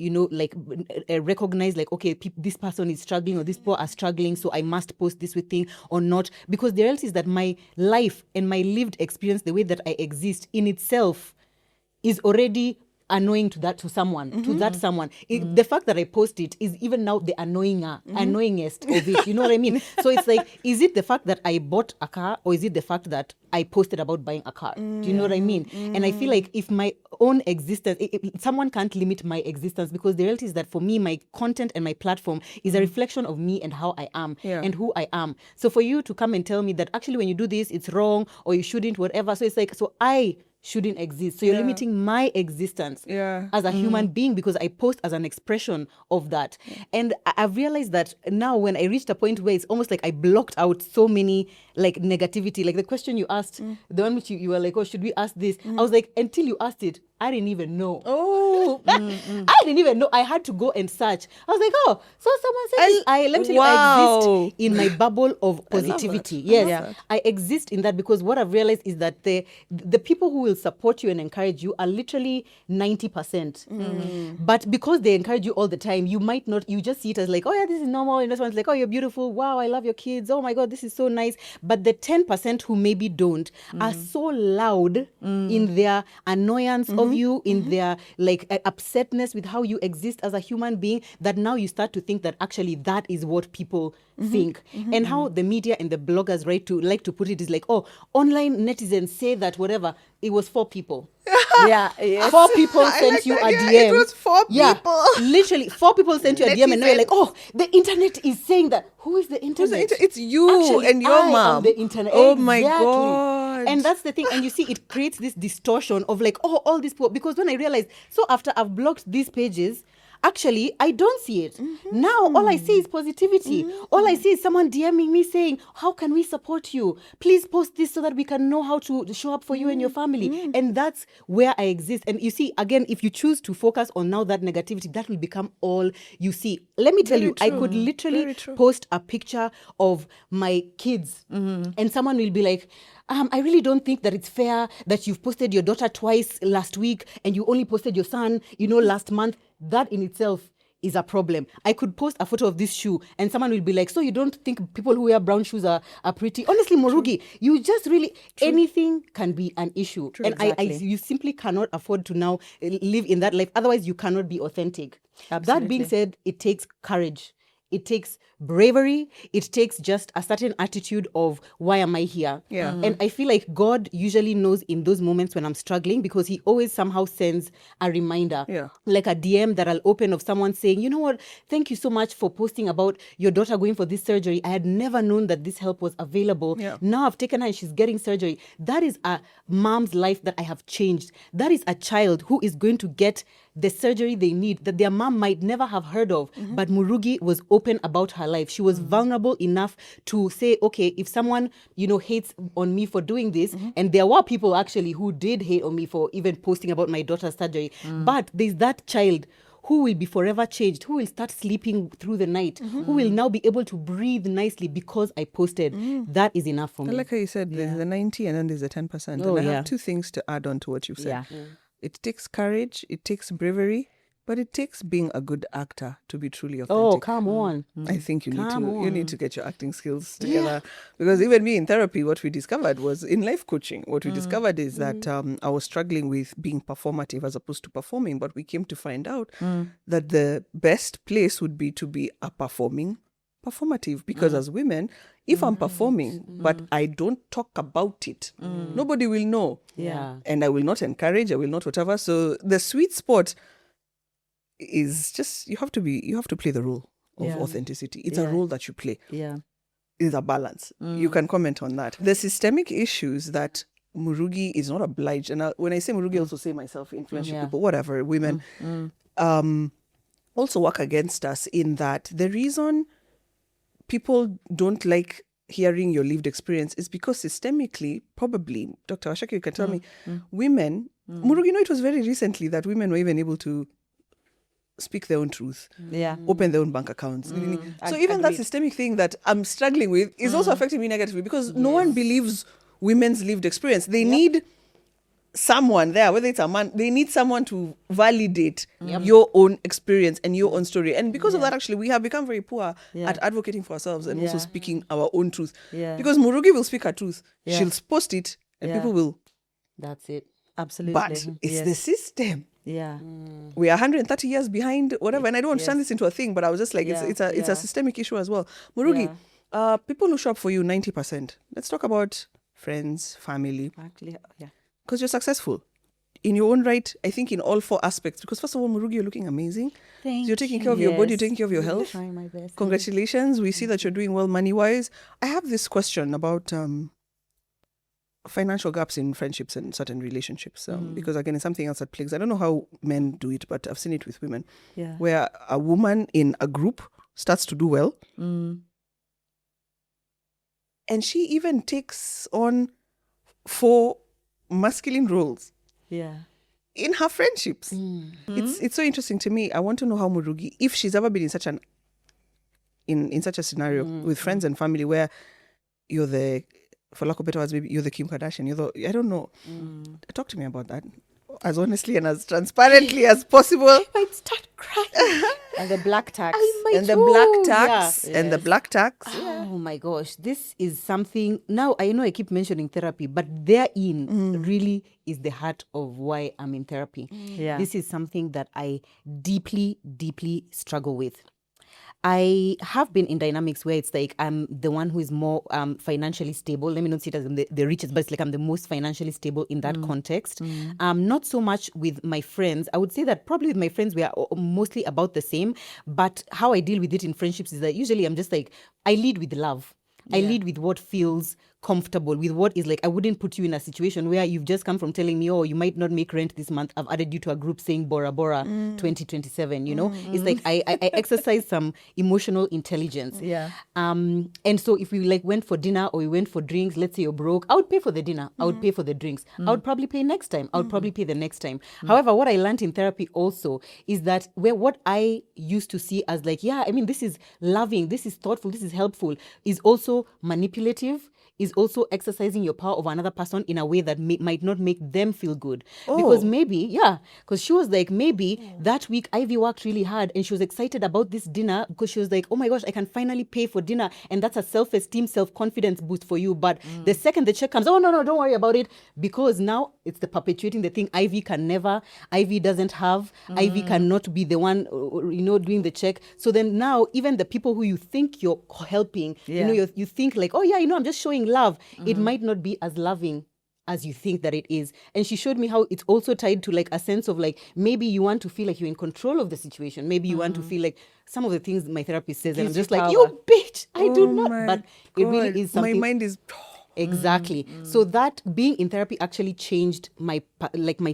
recognize like, okay, this person is struggling or these people are struggling, so I must post this with thing or not. Because the reality is that my life and my lived experience, the way that I exist in itself, is already annoying to that someone. The fact that I post it is even now the annoyingest of it. You know what I mean? So it's like, is it the fact that I bought a car, or is it the fact that I posted about buying a car. Do you know what I mean? And I feel like if my own existence, someone can't limit my existence, because the reality is that for me, my content and my platform is a reflection of me and how I am and who I am. So for you to come and tell me that actually when you do this, it's wrong or you shouldn't, whatever. So it's like, so I shouldn't exist. So you're limiting my existence as a human being because I post as an expression of that. And I've realized that now when I reached a point where it's almost like I blocked out so many like negativity, like the question you asked, the one which you were like, oh, should we ask this? I was like, until you asked it, I didn't even know. Oh. I didn't even know. I had to go and search. I was like, oh, so someone said this. Let me tell you, I exist in my bubble of positivity. Yes, I exist in that because what I've realized is that the people who will support you and encourage you are literally 90%. But because they encourage you all the time, you might not, you just see it as like, oh yeah, this is normal. And this one's like, oh, you're beautiful. Wow, I love your kids. Oh my God, this is so nice. But the 10% who maybe don't are so loud in their annoyance of you, in their like upsetness with how you exist as a human being, that now you start to think that actually that is what people think. And how the media and the bloggers like to put it is like, oh, online netizens say that whatever, it was 4 people. 4 people sent you a DM. It was 4 people. Literally 4 people sent you a DM and now you're like, oh, the internet is saying that. Who is the internet? It's you actually, and your I mom. am the internet. Oh exactly. my God. And that's the thing. And you see, it creates this distortion of like, oh, all these people. Because when I realized, so after I've blocked these pages, actually, I don't see it. Now, all I see is positivity. All I see is someone DMing me saying, how can we support you? Please post this so that we can know how to show up for you and your family. And that's where I exist. And you see, again, if you choose to focus on now that negativity, that will become all you see. Let me tell you, I could literally post a picture of my kids and someone will be like, I really don't think that it's fair that you've posted your daughter twice last week and you only posted your son, last month. That in itself is a problem. I could post a photo of this shoe and someone will be like, so you don't think people who wear brown shoes are pretty? Honestly, Murugi, you just really, anything can be an issue. And exactly. You simply cannot afford to now live in that life. Otherwise, you cannot be authentic. Absolutely. That being said, it takes courage. It takes bravery. It takes just a certain attitude of, why am I here? Yeah. And I feel like God usually knows in those moments when I'm struggling because he always somehow sends a reminder. Yeah. Like a DM that I'll open of someone saying, you know what, thank you so much for posting about your daughter going for this surgery. I had never known that this help was available. Yeah. Now I've taken her and she's getting surgery. That is a mom's life that I have changed. That is a child who is going to get the surgery they need that their mom might never have heard of. But Murugi was open about her life. She was vulnerable enough to say, okay, if someone, hates on me for doing this, and there were people actually who did hate on me for even posting about my daughter's surgery, but there's that child who will be forever changed, who will start sleeping through the night, who will now be able to breathe nicely because I posted. That is enough for me. I like how you said there's the 90 and then there's the 10%. And I have 2 things to add on to what you've said. Yeah. It takes courage, it takes bravery, but it takes being a good actor to be truly authentic. Oh, come on. I think you need to get your acting skills together. Because even me in therapy, what we discovered was in life coaching, what we discovered is that I was struggling with being performative as opposed to performing. But we came to find out that the best place would be to be a performative, because as women, if I'm performing but I don't talk about it, nobody will know. Yeah. And I will not encourage, I will not whatever. So the sweet spot is just you have to play the role of authenticity. It's a role that you play. Yeah. It's a balance. You can comment on that. The systemic issues that Murugi is not obliged, and when I say Murugi, I also say myself, influential people, whatever, women, also work against us in that the reason people don't like hearing your lived experience is because systemically, probably, Dr. Waceke, you can tell me, women, Murugi, it was very recently that women were even able to speak their own truth, open their own bank accounts. So even that systemic thing that I'm struggling with is also affecting me negatively because no one believes women's lived experience. They need someone there, whether it's a man, they need someone to validate your own experience and your own story. And because of that, actually, we have become very poor at advocating for ourselves and also speaking our own truth. Yeah. Because Murugi will speak her truth. Yeah. She'll post it and people will. That's it. Absolutely. But it's the system. Yeah. We are 130 years behind, whatever. And I don't want to turn this into a thing, but I was just like, it's a systemic issue as well. Murugi, people who shop for you 90%. Let's talk about friends, family, Actually, yeah. because you're successful in your own right. I think in all 4 aspects. Because first of all, Murugi, you're looking amazing. Thank You're taking care of your body, you're taking care of your Really health. trying my best. Congratulations. We see that you're doing well money-wise. I have this question about financial gaps in friendships and certain relationships. Because again, it's something else that plagues. I don't know how men do it, but I've seen it with women. Yeah. Where a woman in a group starts to do well. And she even takes on 4 masculine roles Yeah. in her friendships. It's so interesting to me. I want to know how Murugi, if she's ever been in such in such a scenario with friends and family where you're the, for lack of better words, maybe you're the Kim Kardashian. I don't know. Talk to me about that as honestly and as transparently as possible. I might start crying. And the black tax. And the black tax. And the black tax. Oh my gosh, this is something. Now, I know I keep mentioning therapy, but therein really is the heart of why I'm in therapy. Yeah. This is something that I deeply, deeply struggle with. I have been in dynamics where it's like I'm the one who is more financially stable. Let me not see it as the richest, but it's like I'm the most financially stable in that context. Not so much with my friends. I would say that probably with my friends, we are mostly about the same. But how I deal with it in friendships is that usually I'm just like, I lead with love. I lead with what feels comfortable, with what is like, I wouldn't put you in a situation where you've just come from telling me, oh, you might not make rent this month. I've added you to a group saying Bora Bora 2027, you know? It's like I exercise some emotional intelligence. Yeah. And so if we like went for dinner or we went for drinks, let's say you're broke, I would pay for the dinner. I would pay for the drinks. I would probably pay next time. I would probably pay the next time. However, what I learned in therapy also is that what I used to see as like, yeah, I mean, this is loving, this is thoughtful, this is helpful, is also manipulative, is also exercising your power over another person in a way that might not make them feel good. Because maybe, because she was like, maybe that week Ivy worked really hard and she was excited about this dinner because she was like, oh my gosh, I can finally pay for dinner. And that's a self-esteem, self-confidence boost for you. But the second the check comes, oh, no, don't worry about it. Because now it's the perpetuating the thing Ivy doesn't have, Ivy cannot be the one, doing the check. So then now, even the people who you think you're helping, you think like, oh yeah, I'm just showing love. It might not be as loving as you think that it is. And she showed me how it's also tied to like a sense of like, maybe you want to feel like you're in control of the situation. Maybe you want to feel like some of the things my therapist says, and I'm just like, power. you bitch, I do not. my But it really God. is something. My mind is... Exactly. So that being in therapy actually changed my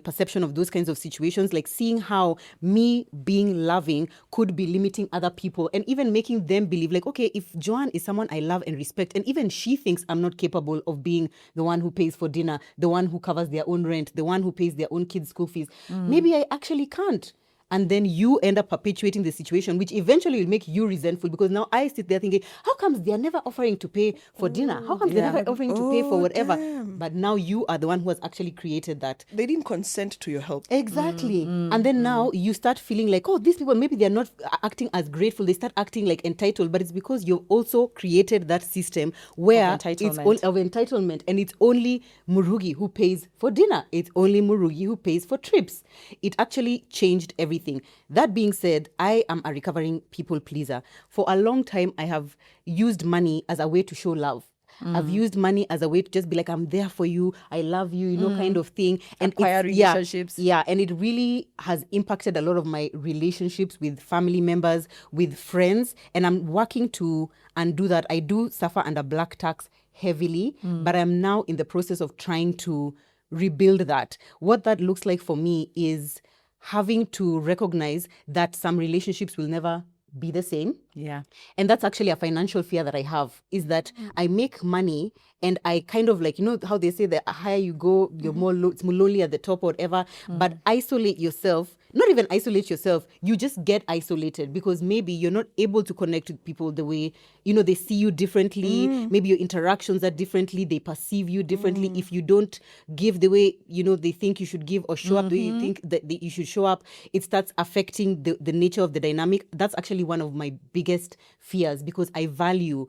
perception of those kinds of situations, like seeing how me being loving could be limiting other people and even making them believe like, okay, if Joanne is someone I love and respect, and even she thinks I'm not capable of being the one who pays for dinner, the one who covers their own rent, the one who pays their own kids' school fees, maybe I actually can't. And then you end up perpetuating the situation, which eventually will make you resentful, because now I sit there thinking, how comes they're never offering to pay for dinner? How come they're never offering to pay for whatever? Damn. But now you are the one who has actually created that. They didn't consent to your help. Exactly. And then now you start feeling like, oh, these people, maybe they're not acting as grateful. They start acting like entitled, but it's because you've also created that system where it's of entitlement. And it's only Murugi who pays for dinner. It's only Murugi who pays for trips. It actually changed everything. That being said, I am a recovering people pleaser. For a long time, I have used money as a way to show love. I've used money as a way to just be like, I'm there for you, I love you, kind of thing. And acquire relationships. Yeah, and it really has impacted a lot of my relationships with family members, with friends. And I'm working to undo that. I do suffer under black tax heavily, but I'm now in the process of trying to rebuild that. What that looks like for me is having to recognize that some relationships will never be the same. Yeah. And that's actually a financial fear that I have, is that I make money and I kind of like, how they say that higher you go, you're more it's more lonely at the top or whatever, but isolate yourself. Not even isolate yourself, you just get isolated because maybe you're not able to connect with people the way, they see you differently. Maybe your interactions are differently. They perceive you differently. If you don't give the way, they think you should give or show up the way you think that you should show up, it starts affecting the nature of the dynamic. That's actually one of my biggest fears because I value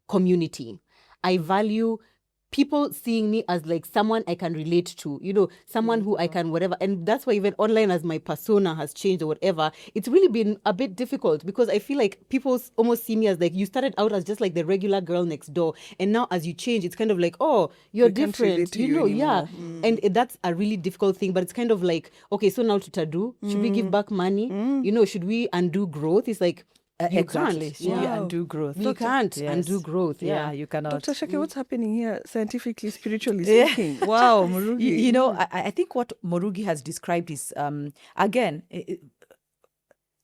community. I value people seeing me as like someone I can relate to, someone who I can whatever. And that's why even online, as my persona has changed or whatever, it's really been a bit difficult because I feel like people almost see me as like, you started out as just like the regular girl next door. And now as you change, it's kind of like, oh, you're We can't relate different, to you yeah. anymore. And that's a really difficult thing, but it's kind of like, okay, so now to do, should we give back money? Should we undo growth? It's like, you Exactly. can't. Should we Wow. undo growth? You can't Yes. undo growth. Yeah, you cannot. Dr. Waceke, what's happening here, scientifically, spiritually speaking? Wow, Murugi. I think what Murugi has described is, again,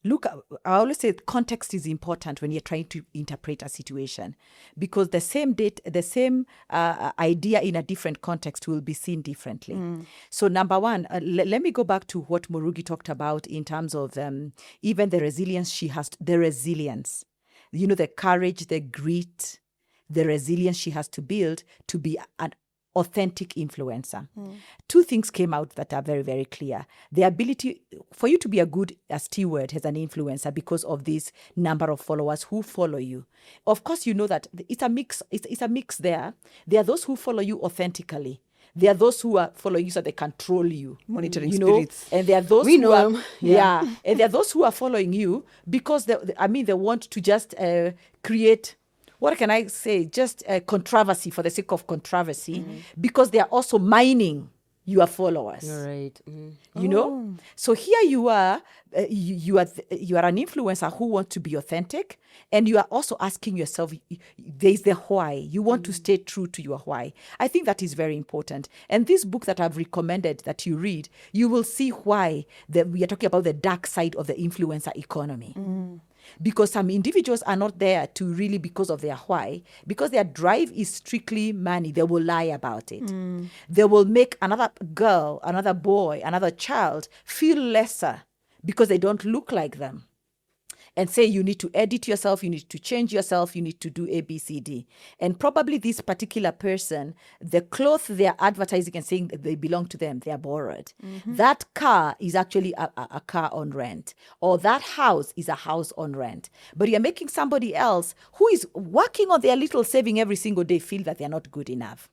look, I always say context is important when you're trying to interpret a situation, because the same idea in a different context will be seen differently. So number one, let me go back to what Murugi talked about in terms of even the resilience she has, the courage, the grit, the resilience she has to build to be an authentic influencer. Two things came out that are very, very clear. The ability for you to be a good steward as an influencer because of this number of followers who follow you. Of course, you know that it's a mix. It's a mix there. There are those who follow you authentically. There are those who are following you so they control you. Monitoring spirits. And there are those We who know are, them. and there are those who are following you because they want to just create, what can I say, just controversy for the sake of controversy, because they are also mining your followers. You're right. You know? So here you are, you are an influencer who wants to be authentic, and you are also asking yourself, there's the why. You want to stay true to your why. I think that is very important. And this book that I've recommended that you read, you will see why we are talking about the dark side of the influencer economy. Because some individuals are not there to really because of their why, because their drive is strictly money. They will lie about it. They will make another girl, another boy, another child feel lesser because they don't look like them, and say you need to edit yourself, you need to change yourself, you need to do A, B, C, D. And probably this particular person, the clothes they are advertising and saying that they belong to them, they are borrowed. That car is actually a car on rent, or that house is a house on rent. But you're making somebody else who is working on their little saving every single day feel that they're not good enough.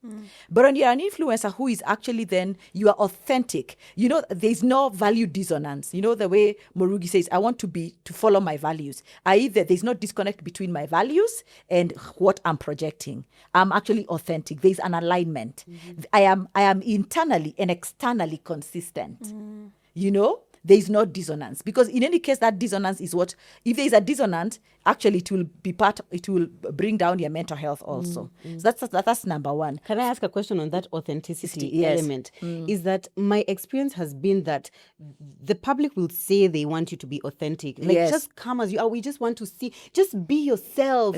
But when you're an influencer who is actually then, you are authentic. There's no value dissonance. The way Murugi says, I want to follow my values. There's no disconnect between my values and what I'm projecting. I'm actually authentic. There's an alignment. I am internally and externally consistent. There's no dissonance, because in any case, that dissonance is what, if there's a dissonance, actually it will bring down your mental health also. So that's number one. Can I ask a question on that authenticity Yes. element? Is that my experience has been that the public will say they want you to be authentic. Like, Yes. just come as you are. We just want to see, just be yourself,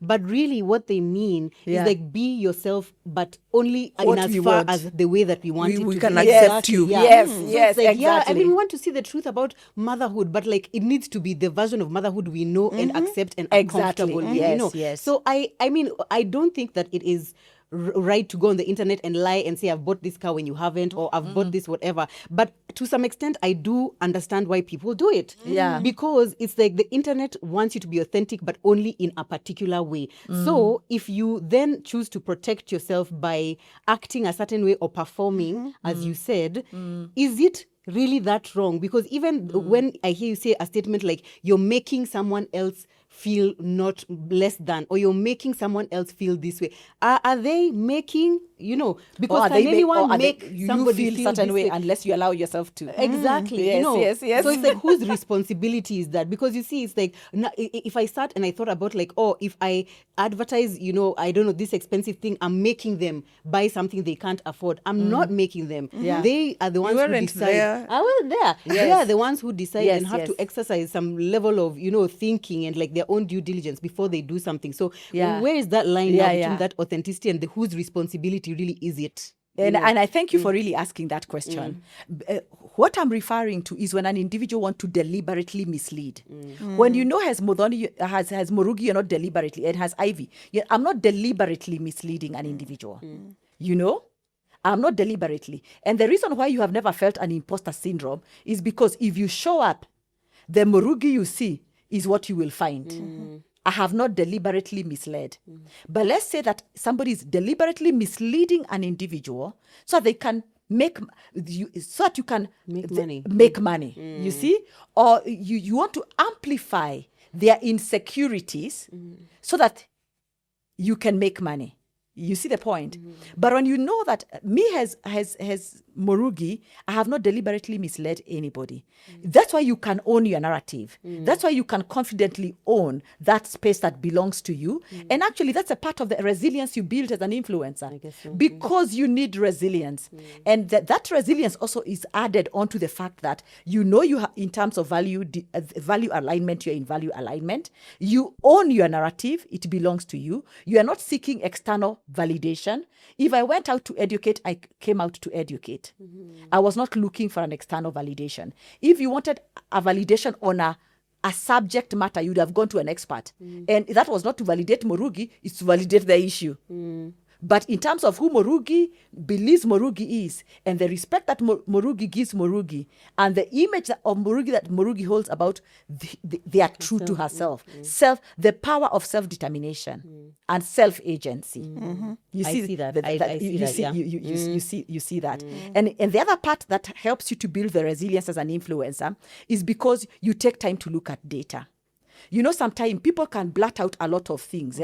But really what they mean is like, be yourself, but only What in as we far want. as the way that we want it We to can be. accept you. Yeah. Yes, So yes, it's like, yeah, I exactly. mean, we want to see the truth about motherhood, but like, it needs to be the version of motherhood we know and accept and are Exactly. comfortable with, Yes, yes. So I mean, I don't think that it is right to go on the internet and lie and say, I've bought this car when you haven't, or I've bought this whatever. But to some extent, I do understand why people do it. Yeah. Because it's like the internet wants you to be authentic, but only in a particular way. So if you then choose to protect yourself by acting a certain way or performing, as you said, is it really that wrong? Because even when I hear you say a statement like, you're making someone else feel not less than, or you're making someone else feel this way, are they making, because can anyone make you somebody feel certain this way unless you allow yourself to? Exactly. Yes, yes. So it's like, whose responsibility is that? Because you see, it's like, if I sat and I thought about like, if I advertise, I don't know, this expensive thing, I'm making them buy something they can't afford. I'm not making them. Yeah. They are the ones who weren't decide. there. I wasn't there. Yes. They are the ones who decide Yes, and have yes. to exercise some level of, thinking and like their own due diligence before they do something. So Yeah. where is that line Yeah, now between yeah. that authenticity and whose responsibility really is it? And I thank you for really asking that question. What I'm referring to is when an individual wants to deliberately mislead. When has Murugi, you're not deliberately, and has Ivy, I'm not deliberately misleading an individual. I'm not deliberately. And the reason why you have never felt an imposter syndrome is because if you show up, the Murugi you see is what you will find. I have not deliberately misled. But let's say that somebody is deliberately misleading an individual so they can so that you can make money. You see? Or you want to amplify their insecurities so that you can make money. You see the point? But when you know that me as Murugi, I have not deliberately misled anybody. That's why you can own your narrative. That's why you can confidently own that space that belongs to you. And actually, that's a part of the resilience you build as an influencer. I guess so. Because you need resilience. And that resilience also is added onto the fact that you know you have, in terms of value alignment, you're in value alignment. You own your narrative. It belongs to you. You are not seeking external validation. If I went out to educate, I came out to educate. I was not looking for an external validation. If you wanted a validation on a subject matter, you'd have gone to an expert. And that was not to validate Murugi, it's to validate the issue. But in terms of who Murugi believes Murugi is, and the respect that Murugi gives Murugi, and the image of Murugi that Murugi holds about, they are true to herself. The power of self-determination and self-agency. You see, I see that. You see that. And the other part that helps you to build the resilience as an influencer is because you take time to look at data. You know, sometimes people can blurt out a lot of things.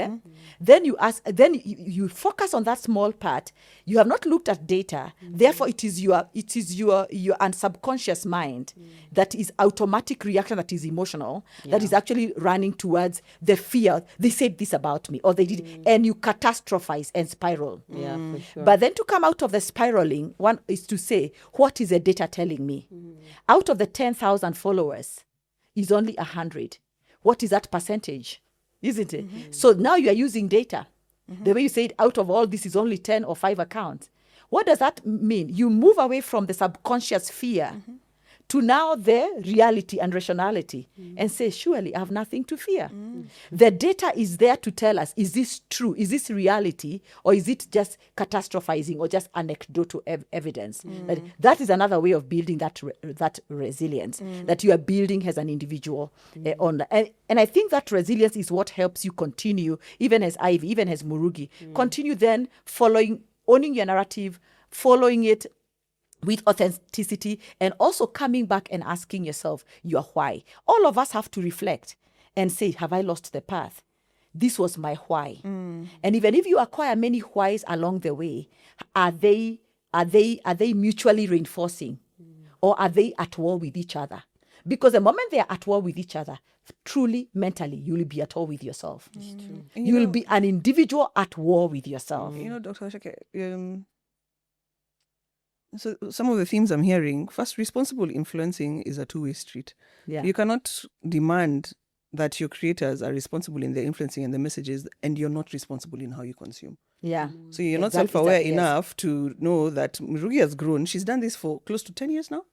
Then you focus on that small part. You have not looked at data. Therefore, it is your unsubconscious mind that is automatic reaction, that is emotional, that is actually running towards the fear. They said this about me, or they did, and you catastrophize and spiral. Yeah, for sure. But then to come out of the spiraling, one is to say, what is the data telling me? Out of the 10,000 followers, is only 100. What is that percentage? Isn't it? So now you are using data. The way you said, out of all this is only 10 or 5 accounts. What does that mean? You move away from the subconscious fear to now the reality and rationality and say, surely I have nothing to fear. The data is there to tell us, is this true? Is this reality? Or is it just catastrophizing or just anecdotal evidence? That is another way of building that resilience that you are building as an individual. And I think that resilience is what helps you continue, even as Ivy, even as Murugi, continue then owning your narrative, following it with authenticity, and also coming back and asking yourself your why. All of us have to reflect and say, have I lost the path? This was my why. And even if you acquire many whys along the way, are they mutually reinforcing, or are they at war with each other? Because the moment they are at war with each other, truly, mentally, you will be at war with yourself. You will be an individual at war with yourself. You know, Dr. Waceke, so some of the themes I'm hearing, first, responsible influencing is a two-way street. Yeah. You cannot demand that your creators are responsible in their influencing and the messages, and you're not responsible in how you consume. Yeah. So you're not Exactly self-aware that, yes. enough to know that Murugi has grown. She's done this for close to 10 years now.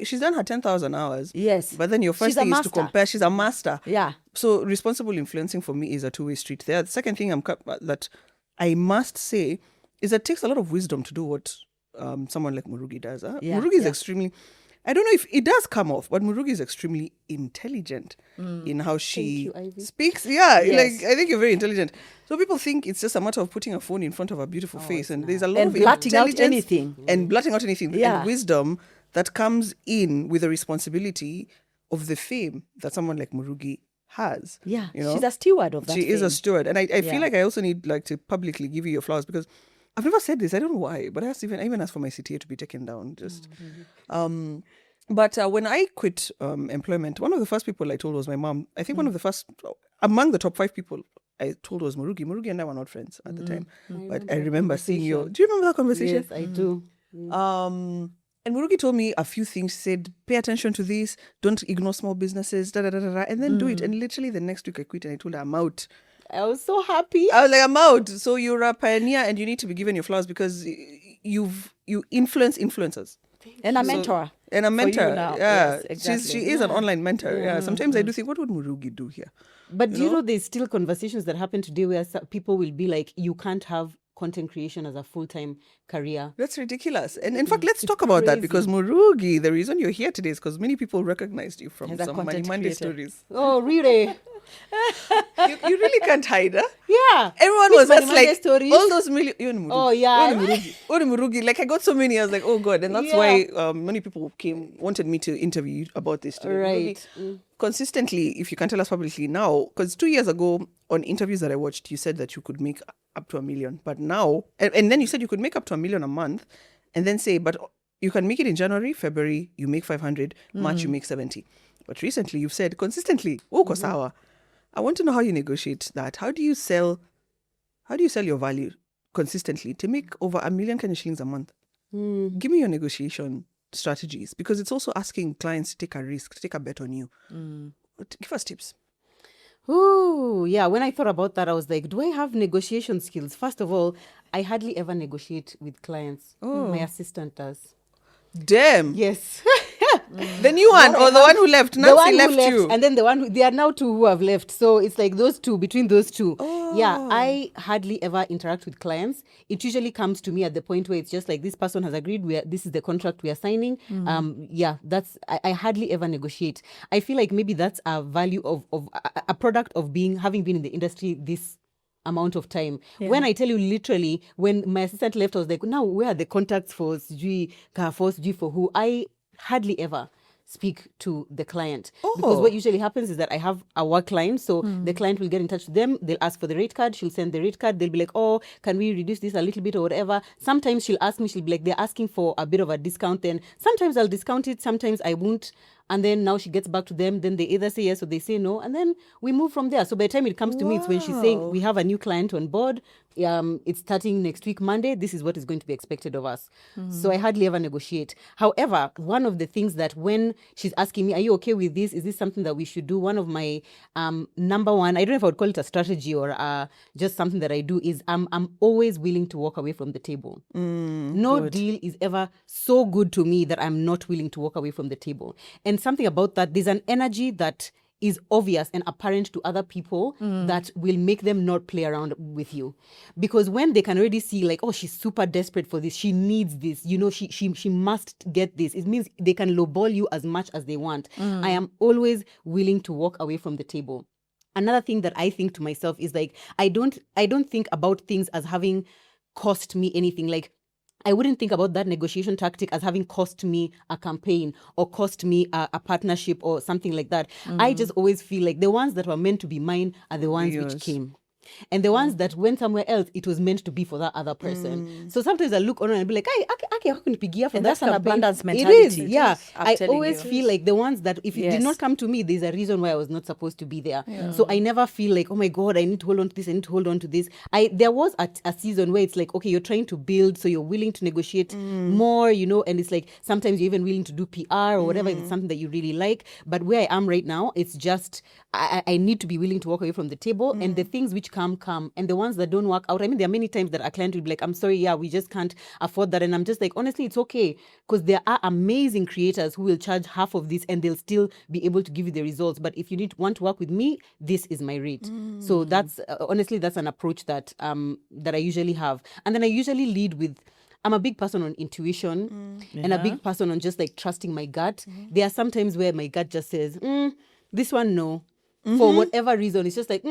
She's done her 10,000 hours. Yes. But then your first She's a thing is to master. compare. She's a master. Yeah. So responsible influencing for me is a two-way street. The second thing that I must say is that it takes a lot of wisdom to do what someone like Murugi does. Murugi is extremely, I don't know if it does come off, but Murugi is extremely intelligent in how she speaks. Yeah, Yes. like I think you're very intelligent. So people think it's just a matter of putting a phone in front of a beautiful face, and there's a lot And of blurting out intelligence anything. and blurting out anything Yeah. and wisdom that comes in with the responsibility of the fame that someone like Murugi has. Yeah. You know? She's a steward of that. She is a steward, and I Yeah. feel like I also need to publicly give you your flowers, because I've never said this. I don't know why, but I even asked for my CTA to be taken down. But when I quit employment, one of the first people I told was my mom. I think one of the first among the top 5 people I told was Murugi. Murugi and I were not friends at the time, but I remember seeing you. Do you remember that conversation? Yes, I do. And Murugi told me a few things. She said, pay attention to this. Don't ignore small businesses. And then do it. And literally the next week I quit and I told her I'm out. I was so happy. I was like, I'm out. So you're a pioneer and you need to be given your flowers because you influence influencers. And a mentor. And a mentor. now. Yeah. Yes, exactly. She is an online mentor. Yeah. Sometimes I do think, what would Murugi do here? But you know, there's still conversations that happen today where people will be like, you can't have content creation as a full-time career. That's ridiculous. And in fact, let's talk about that, because Murugi, the reason you're here today is because many people recognized you from As a some Money content Monday creator. stories. Oh, really? You really can't hide, huh? Yeah. Everyone Which was just Money Monday like, stories? all those million. Oh, yeah. Murugi. Like, I got so many. I was like, oh, God. And that's why many people wanted me to interview you about this today. Right. Murugi, consistently, if you can tell us publicly now, because 2 years ago on interviews that I watched, you said that you could make up to $1 million. But now, and then you said you could make up to $1 million a month, and then say, but you can make it in January, February, you make 500, March, you make 70. But recently, you've said consistently, sawa. I want to know how you negotiate that. How do you sell your value consistently to make over $1 million Kenya shillings a month? Give me your negotiation strategies, because it's also asking clients to take a risk, to take a bet on you. Give us tips. Ooh, yeah. When I thought about that, I was like, do I have negotiation skills? First of all, I hardly ever negotiate with clients. My assistant does. Damn. Yes. The new one, or the one who left? Nancy left you. And then the one there are now two who have left. So it's like those two, between those two. Yeah, I hardly ever interact with clients. It usually comes to me at the point where it's just like, this person has agreed, this is the contract we are signing. I hardly ever negotiate. I feel like maybe that's a value of a product of having been in the industry this amount of time. When I tell you, literally, when my assistant left, I was like, now where are the contacts for SG for who? I hardly ever speak to the client, because what usually happens is that I have a work client, so the client will get in touch with them, they'll ask for the rate card, she'll send the rate card, they'll be like, oh, can we reduce this a little bit or whatever. Sometimes she'll ask me, she'll be like, they're asking for a bit of a discount, then sometimes I'll discount it, sometimes I won't. And then now she gets back to them, then they either say yes or they say no, and then we move from there. So by the time it comes to me, it's when she's saying, we have a new client on board, it's starting next week, Monday, this is what is going to be expected of us. So I hardly ever negotiate. However, one of the things that when she's asking me, are you okay with this? Is this something that we should do? One of my number one, I don't know if I would call it a strategy or just something that I do, is I'm always willing to walk away from the table. No deal is ever so good to me that I'm not willing to walk away from the table. And something about that, there's an energy that is obvious and apparent to other people that will make them not play around with you. Because when they can already see, like, oh, she's super desperate for this, she needs this, she must get this, it means they can lowball you as much as they want. I am always willing to walk away from the table. Another thing that I think to myself is like, I don't think about things as having cost me anything. Like, I wouldn't think about that negotiation tactic as having cost me a campaign or cost me a partnership or something like that. I just always feel like the ones that were meant to be mine are the ones which came. And the ones that went somewhere else, it was meant to be for that other person. So sometimes I look on and be like, and that's an abundance It mentality. is, yeah. I always feel like the ones that if it did not come to me, there's a reason why I was not supposed to be there. So I never feel like, oh my God, I need to hold on to this, I need to hold on to this. There was a season where it's like, okay, you're trying to build, so you're willing to negotiate more, and it's like sometimes you're even willing to do PR or whatever if it's something that you really like. But where I am right now, it's just, I need to be willing to walk away from the table, and the things which come, and the ones that don't work out. I mean, there are many times that a client will be like, I'm sorry, we just can't afford that. And I'm just like, honestly, it's okay, because there are amazing creators who will charge half of this and they'll still be able to give you the results. But if you want to work with me, this is my rate. So that's honestly, that's an approach that that I usually have. And then I usually lead with, I'm a big person on intuition and a big person on just like trusting my gut. There are some times where my gut just says, this one, no. For whatever reason, it's just like,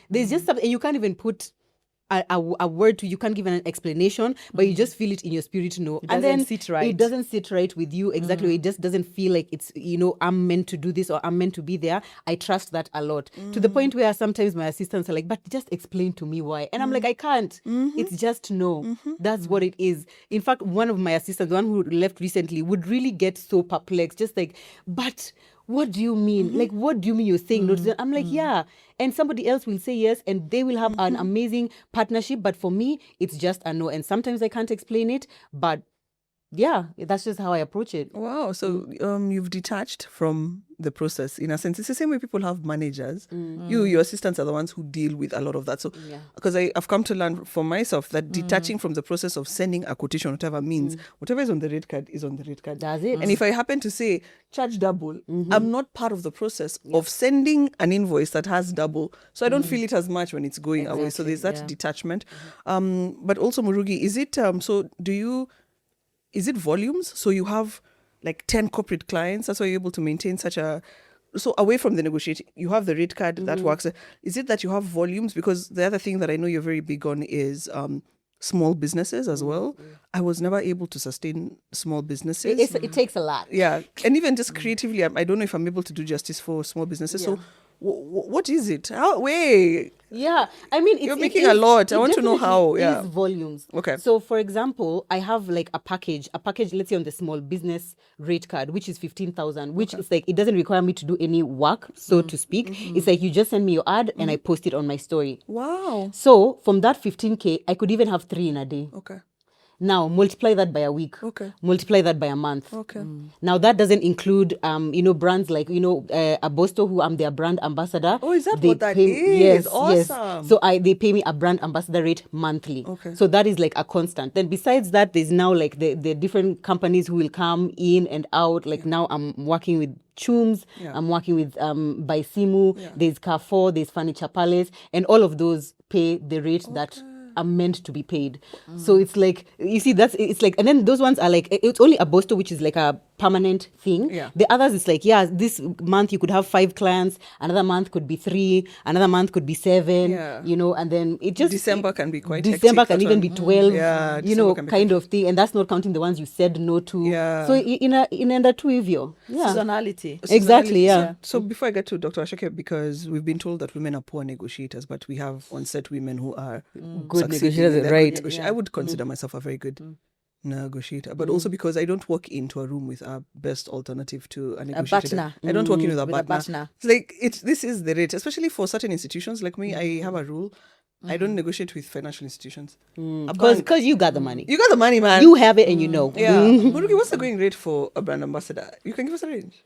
there's just something, and you can't even put a word to, you can't give an explanation, but you just feel it in your spirit, no. It doesn't sit right. It doesn't sit right with you, exactly. It just doesn't feel like it's, I'm meant to do this or I'm meant to be there. I trust that a lot, to the point where sometimes my assistants are like, but just explain to me why. And I'm like, I can't. It's just no. That's what it is. In fact, one of my assistants, the one who left recently, would really get so perplexed, just like, but what do you mean? Like, what do you mean you're saying no to that? I'm like, yeah. And somebody else will say yes, and they will have an amazing partnership. But for me, it's just a no. And sometimes I can't explain it, but yeah, that's just how I approach it. Wow. So you've detached from the process in a sense. It's the same way people have managers. Your assistants are the ones who deal with a lot of that. So because I've come to learn for myself that detaching from the process of sending a quotation, whatever means, whatever is on the rate card is on the rate card. That's it. And if I happen to say charge double, I'm not part of the process of sending an invoice that has double. So I don't feel it as much when it's going away. So there's that detachment. But also, Murugi, is it is it volumes? So you have like 10 corporate clients. That's why you're able to maintain such a... So away from the negotiating, you have the rate card that works. Is it that you have volumes? Because the other thing that I know you're very big on is small businesses as well. I was never able to sustain small businesses. It takes a lot. Yeah. And even just creatively, I don't know if I'm able to do justice for small businesses. So what is it? Yeah, I mean, you're making a lot. I want to know how. Yeah, is volumes. Okay. So, for example, I have like a package. Let's say on the small business rate card, which is 15,000. Which is like, it doesn't require me to do any work, so to speak. It's like you just send me your ad and I post it on my story. Wow. So from that 15K, I could even have 3 in a day. Okay. Now multiply that by a week. Okay. Multiply that by a month. Okay. Now that doesn't include brands like Abosto, who I'm their brand ambassador. Oh, is that They what that pay, is? Yes, Awesome. yes. So they pay me a brand ambassador rate monthly. Okay. So that is like a constant. Then besides that, there's now like the different companies who will come in and out. Like now I'm working with Chums, I'm working with Baisimu, there's Carrefour, there's Furniture Palace, and all of those pay the rate that are meant to be paid. So it's like, you see, it's like, and then those ones are like, it's only Abosto, which is like a permanent thing. Yeah. The others is like, this month you could have 5 clients, another month could be 3, another month could be 7, and then it just... December can be quite December hectic, can even be 12, December can be kind of thing. And that's not counting the ones you said no to. Yeah. So in two hivyo. Yeah. Seasonality. Exactly, yeah. So before I get to Dr. Waceke, because we've been told that women are poor negotiators, but we have on set women who are Good succeeding negotiators, in their right. negotiation. I would consider myself a very good negotiator, but also because I don't walk into a room with a best alternative to a negotiator. partner. I don't walk in with a With a partner. partner. It's like this is the rate, especially for certain institutions like me. I have a rule. I don't negotiate with financial institutions. A bank, Because you got the money. you got the money, man. You have it and you know. Yeah. Murugi, what's the going rate for a brand ambassador? You can give us a range.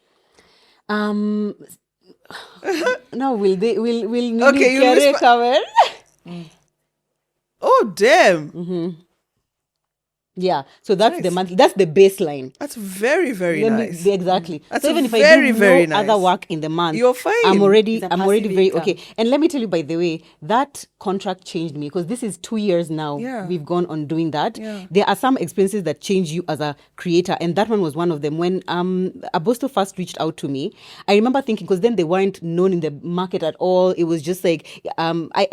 Now will Okay, you whisper- cover? Oh, damn. Yeah, so that's Nice. the monthly. That's the baseline. That's very, very Let me- nice. exactly. That's so even if I very, do very no other nice. work in the month, You're fine. I'm already It's a very passive income. okay. And let me tell you, by the way, that contract changed me because this is 2 years now. Yeah. We've gone on doing that. Yeah. There are some expenses that change you as a creator, and that one was one of them. When Abosto first reached out to me, I remember thinking, because then they weren't known in the market at all. It was just like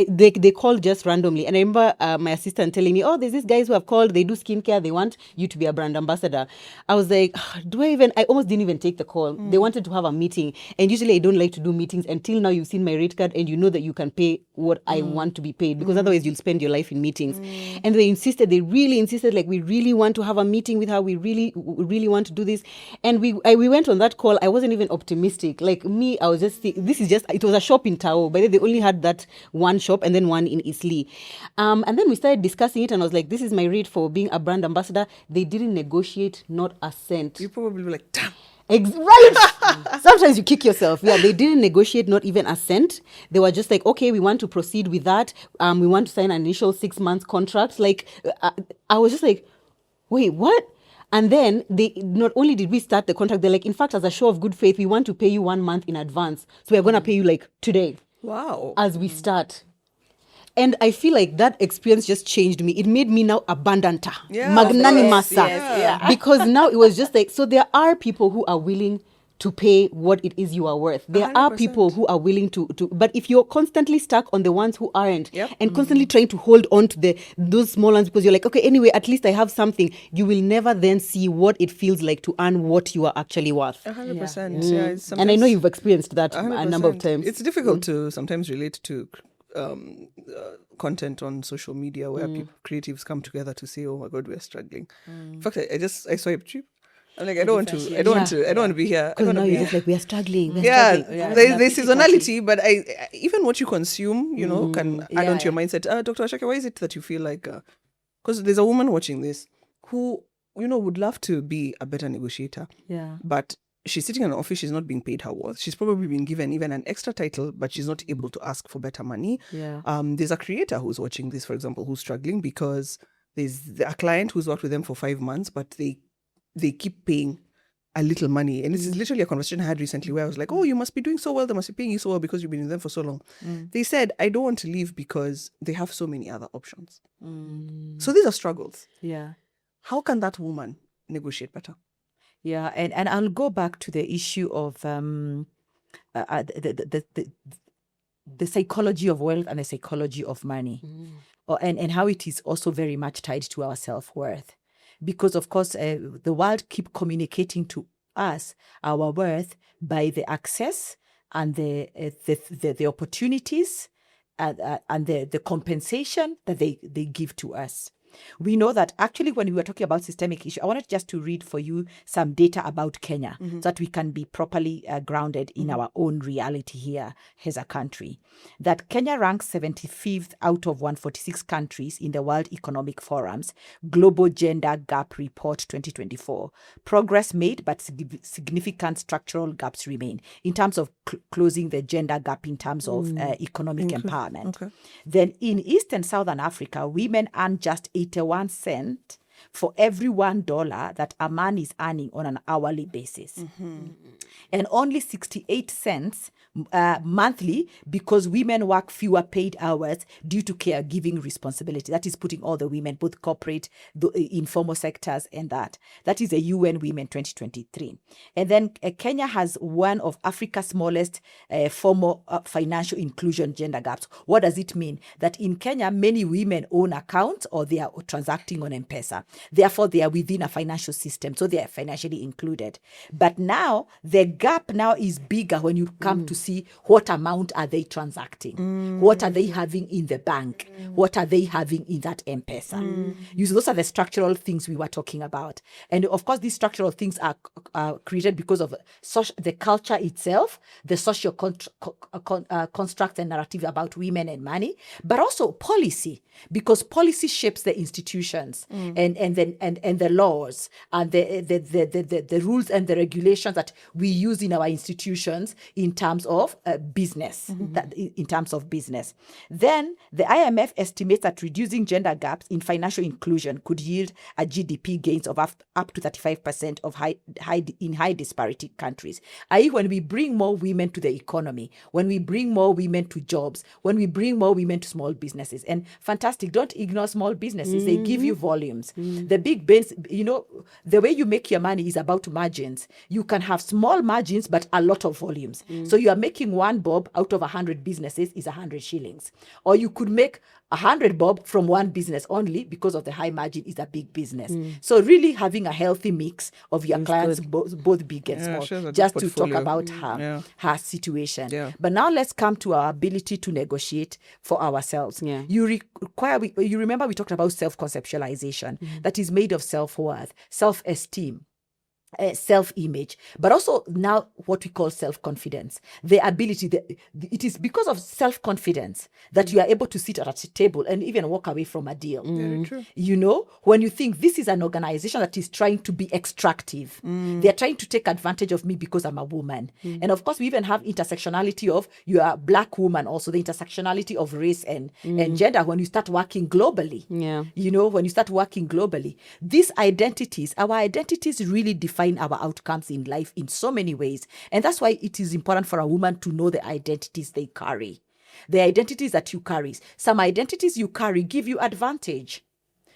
they called just randomly, and I remember my assistant telling me, "Oh, there's these guys who have called. They do skincare. They want you to be a brand ambassador." I was like, I almost didn't even take the call. They wanted to have a meeting, and usually I don't like to do meetings until now. You've seen my rate card and you know that you can pay what I want to be paid, because otherwise you'll spend your life in meetings. And they really insisted, like, we really want to have a meeting with her. We really want to do this. And we went on that call. I wasn't even optimistic. Like me, I was just, it was a shop in Tao, but they only had that one shop and then one in Isli. And then we started discussing it, and I was like, this is my rate for being a brand ambassador. They didn't negotiate not a cent. You probably be like, damn. Right. Sometimes you kick yourself. Yeah, they didn't negotiate not even a cent. They were just like, okay, we want to proceed with that. We want to sign an initial 6 months contract. Like, I was just like, wait, what? And then they not only did we start the contract, they're like, in fact, as a show of good faith, we want to pay you 1 month in advance. So we're going to pay you like today Wow. as we start. And I feel like that experience just changed me. It made me now abundanta, Yeah, magnanimous. yes, Because now it was just like, so there are people who are willing to pay what it is you are worth. There are 100%. people who are willing to, but if you're constantly stuck on the ones who aren't, Yep. and constantly trying to hold on to those small ones because you're like, okay, anyway, at least I have something, you will never then see what it feels like to earn what you are actually worth. 100%. Yeah. It's And I know you've experienced that a 100%. number of times. It's difficult to sometimes relate to content on social media where creatives come together to say, "Oh my God, we're struggling." In fact, I swipe cheap. I'm like, I don't want to be here. I Because don't now want to be you're just here. like, we are struggling. Yeah, Yeah, there's pity seasonality, but even what you consume, can add Yeah, on to your mindset. Dr. Waceke, why is it that you feel like, because there's a woman watching this who would love to be a better negotiator. Yeah. But she's sitting in an office, she's not being paid her worth. She's probably been given even an extra title, but she's not able to ask for better money. Yeah. There's a creator who's watching this, for example, who's struggling because there's a client who's worked with them for 5 months, but they keep paying a little money. And this is literally a conversation I had recently where I was like, oh, you must be doing so well. They must be paying you so well because you've been with them for so long. They said, I don't want to leave because they have so many other options. So these are struggles. Yeah. How can that woman negotiate better? Yeah, and I'll go back to the issue of the psychology of wealth and the psychology of money, and how it is also very much tied to our self-worth, because of course the world keep communicating to us our worth by the access and the opportunities and the compensation that they give to us. We know that actually when we were talking about systemic issue, I wanted just to read for you some data about Kenya so that we can be properly grounded in our own reality here as a country. That Kenya ranks 75th out of 146 countries in the World Economic Forum's Global Gender Gap Report 2024. Progress made, but significant structural gaps remain in terms of closing the gender gap in terms of economic empowerment. Okay. Then in East and Southern Africa, women earn just 81 cents for every $1 that a man is earning on an hourly basis. And only 68 cents monthly because women work fewer paid hours due to caregiving responsibility. That is putting all the women, both corporate, the informal sectors, and that. That is a UN Women 2023. And then Kenya has one of Africa's smallest formal financial inclusion gender gaps. What does it mean? That in Kenya, many women own accounts or they are transacting on M-Pesa. Therefore, they are within a financial system, so they are financially included. But now, the gap now is bigger when you come to see what amount are they transacting, what are they having in the bank, what are they having in that M-Pesa. Those are the structural things we were talking about. And of course, these structural things are created because of the culture itself, the social construct and narrative about women and money, but also policy, because policy shapes the institutions and the laws and the rules and the regulations that we use in our institutions in terms of business. In terms of business, then the IMF estimates that reducing gender gaps in financial inclusion could yield a GDP gains of up to 35% of high disparity countries. I.e., when we bring more women to the economy, when we bring more women to jobs, when we bring more women to small businesses, and fantastic, don't ignore small businesses. They give you volumes. The big banks, the way you make your money is about margins. You can have small margins, but a lot of volumes. So you are making one bob out of 100 businesses is 100 shillings. Or you could make 100 bob from one business only because of the high margin is a big business. So really having a healthy mix of your clients, both big and small, just to talk about her situation. Yeah. But now let's come to our ability to negotiate for ourselves. Yeah. You remember we talked about self-conceptualization that is made of self-worth, self-esteem, self-image, but also now what we call self-confidence. The ability, it is because of self-confidence that you are able to sit at a table and even walk away from a deal. Very true. When you think this is an organization that is trying to be extractive, they're trying to take advantage of me because I'm a woman. And of course, we even have intersectionality of you are a black woman, also the intersectionality of race and gender when you start working globally. Yeah. When you start working globally, these identities, our identities really define our outcomes in life in so many ways. And that's why it is important for a woman to know the identities they carry. The identities that you carry. Some identities you carry give you advantage.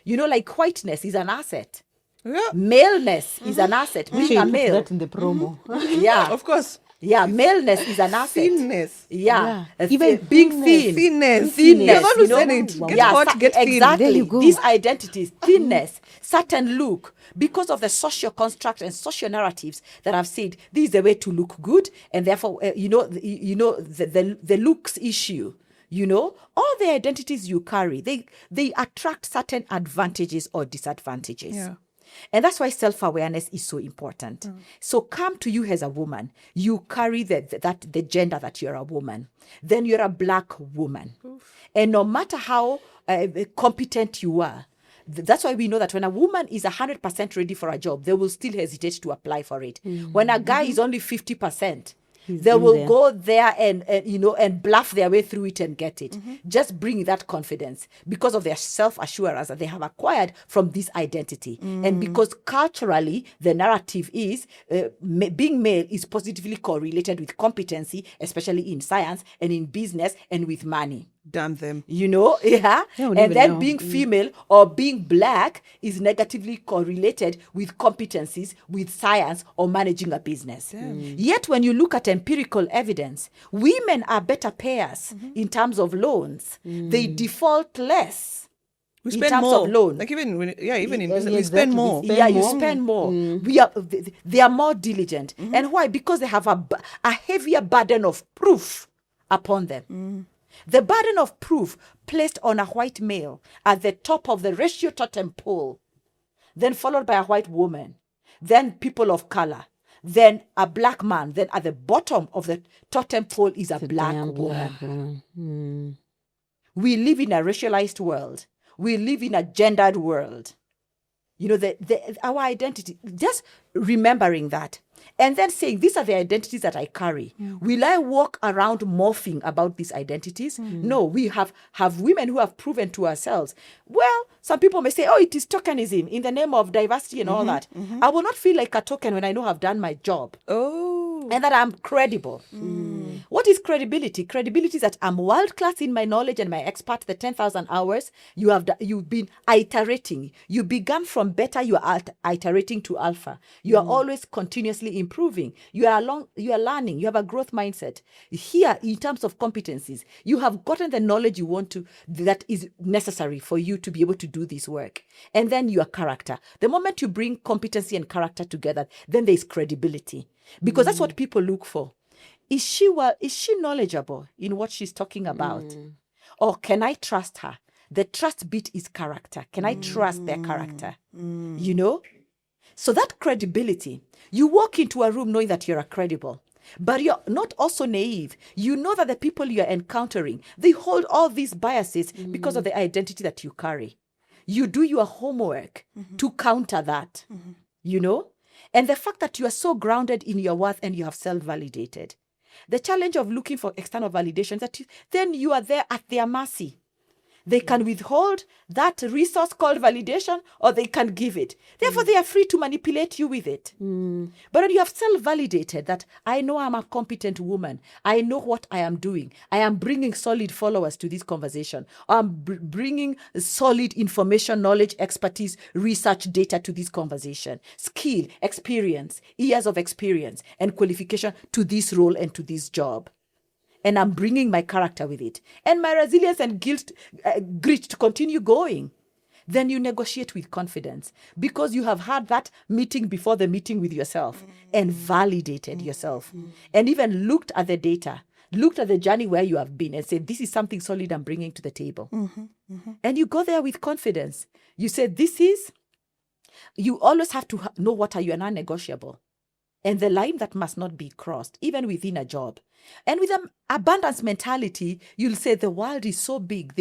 Like whiteness is an asset. Yeah. Maleness is an asset. Being a male. That in the promo. Yeah. Of course. Yeah, maleness is an asset. Thinness. Yeah. Even being thinness. thin. Thinness. Thinness. You're not saying it. Get hot, get thin. Exactly. There you go. These identities, thinness, certain look, because of the social construct and social narratives that have said this is the way to look good, and therefore, the looks issue. All the identities you carry, they attract certain advantages or disadvantages. Yeah. And that's why self-awareness is so important. So come to you as a woman. You carry the gender that you're a woman. Then you're a black woman. And no matter how competent you are, That's why we know that when a woman is 100% ready for a job, they will still hesitate to apply for it. When a guy is only 50%, they will go there and bluff their way through it and get it. Just bring that confidence because of their self-assurance that they have acquired from this identity. And because culturally, the narrative is being male is positively correlated with competency, especially in science and in business and with money. Damn them. And then being female or being black is negatively correlated with competencies, with science or managing a business. Yet when you look at empirical evidence, women are better payers in terms of loans. They default less. We spend in terms more. of loan. Like even in business, we spend more. You spend more. They are more diligent. And why? Because they have a heavier burden of proof upon them. The burden of proof placed on a white male at the top of the ratio totem pole, then followed by a white woman, then people of color, then a black man, then at the bottom of the totem pole is a black woman. We live in a racialized world. We live in a gendered world. Our identity, just remembering that. And then saying, these are the identities that I carry. Will I walk around morphing about these identities? No, we have women who have proven to ourselves. Well, some people may say, it is tokenism in the name of diversity and all that. I will not feel like a token when I know I've done my job. And that I'm credible. What is credibility? Credibility is that I'm world class in my knowledge and my expert, the 10,000 hours. You've been iterating. You began from beta, you are iterating to alpha. You are always continuously improving. You are learning. You have a growth mindset. Here, in terms of competencies, you have gotten the knowledge you want to, that is necessary for you to be able to do this work. And then your character. The moment you bring competency and character together, then there's credibility. Because that's what people look for. Is she knowledgeable in what she's talking about? Or can I trust her? The trust bit is character. Can I trust their character? So that credibility, you walk into a room knowing that you're credible, but you're not also naive. You know that the people you're encountering, they hold all these biases because of the identity that you carry. You do your homework to counter that, And the fact that you are so grounded in your worth and you have self-validated. The challenge of looking for external validation is that then you are there at their mercy. They can withhold that resource called validation, or they can give it. Therefore, they are free to manipulate you with it. But when you have self-validated that I know I'm a competent woman, I know what I am doing, I am bringing solid followers to this conversation, I'm bringing solid information, knowledge, expertise, research data to this conversation, skill, experience, years of experience and qualification to this role and to this job. And I'm bringing my character with it. And my resilience and grit to continue going. Then you negotiate with confidence because you have had that meeting before the meeting with yourself and validated yourself. And even looked at the data, looked at the journey where you have been and said, this is something solid I'm bringing to the table. And you go there with confidence. You say, you always have to know what are your non-negotiable. And the line that must not be crossed, even within a job. And with an abundance mentality, you'll say the world is so big.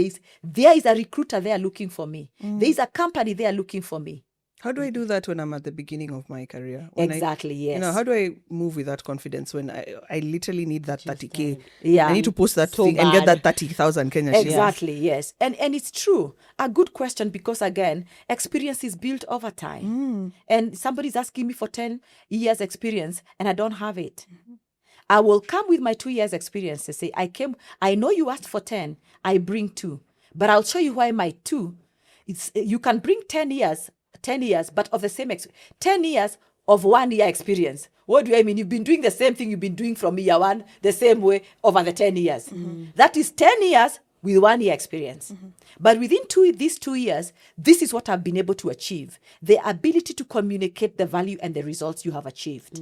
There is a recruiter there looking for me. There is a company there looking for me. How do I do that when I'm at the beginning of my career? Yes. How do I move with that confidence when I literally need that 30K? Yeah. I need to post that thing and get that 30,000 Kenya shillings. Exactly, yes. And it's true. A good question because, again, experience is built over time. And somebody's asking me for 10 years experience and I don't have it. I will come with my 2 years experience to say, I know you asked for 10, I bring 2. But I'll show you why my 2, you can bring 10 years, but of the same 10 years of 1 year experience. What do I mean? You've been doing the same thing you've been doing from year one, the same way over the 10 years. That is 10 years with 1 year experience. But within these 2 years, this is what I've been able to achieve. The ability to communicate the value and the results you have achieved.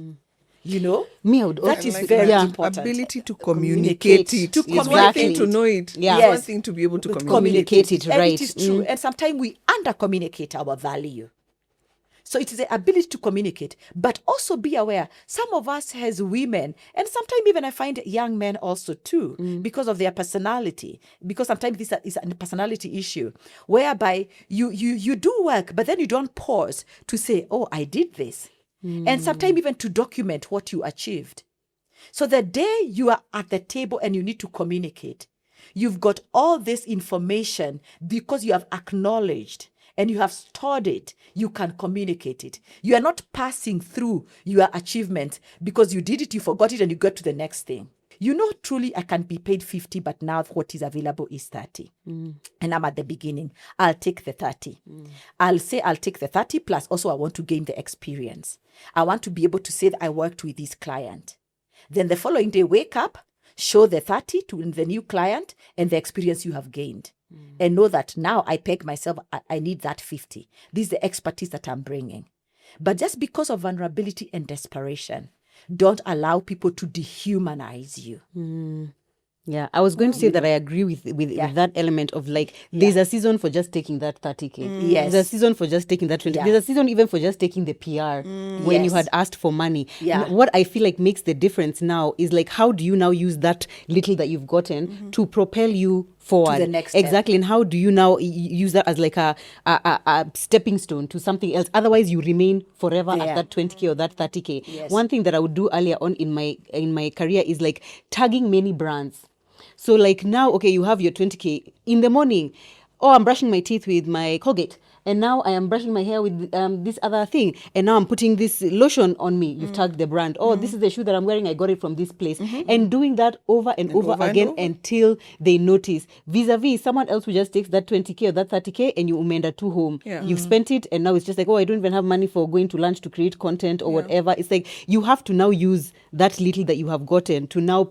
That is very important. Ability to communicate it. It's one thing to know it. It's one thing to be able to communicate it, right. And it is true. And sometimes we under-communicate our value. So it is the ability to communicate, but also be aware. Some of us as women, and sometimes even I find young men also too, because of their personality, because sometimes this is a personality issue, whereby you do work, but then you don't pause to say, oh, I did this. And sometimes even to document what you achieved. So the day you are at the table and you need to communicate, you've got all this information because you have acknowledged and you have stored it, you can communicate it. You are not passing through your achievement because you did it, you forgot it, and you got to the next thing. You know, truly, I can be paid 50, but now what is available is 30. And I'm at the beginning. I'll take the 30. I'll say I'll take the 30 plus also I want to gain the experience. I want to be able to say that I worked with this client. Then the following day, wake up, show the 30 to the new client and the experience you have gained. And know that now I peg myself, I need that 50. This is the expertise that I'm bringing. But just because of vulnerability and desperation, don't allow people to dehumanize you. Yeah, I was going to say that I agree with that element of like, there's a season for just taking that 30K. Yes. There's a season for just taking that 20. Yeah. There's a season even for just taking the PR when you Yes. had asked for money. Yeah. What I feel like makes the difference now is like, how do you now use that little that you've gotten to propel you forward? To the next step. Exactly. And how do you now use that as like a stepping stone to something else? Otherwise, you remain forever There. at that 20K or that 30K. Yes. One thing that I would do earlier on in my career is like tagging many brands. So like now, okay, you have your 20K in the morning. Oh, I'm brushing my teeth with my Colgate. And now I am brushing my hair with this other thing. And now I'm putting this lotion on me. You've tagged the brand. Oh, this is the shoe that I'm wearing. I got it from this place. And doing that over and over again until they notice. Vis-a-vis, someone else who just takes that 20K or that 30K and you umenda to home. Yeah. You've spent it and now it's just like, oh, I don't even have money for going to lunch to create content or whatever. It's like you have to now use that little that you have gotten to now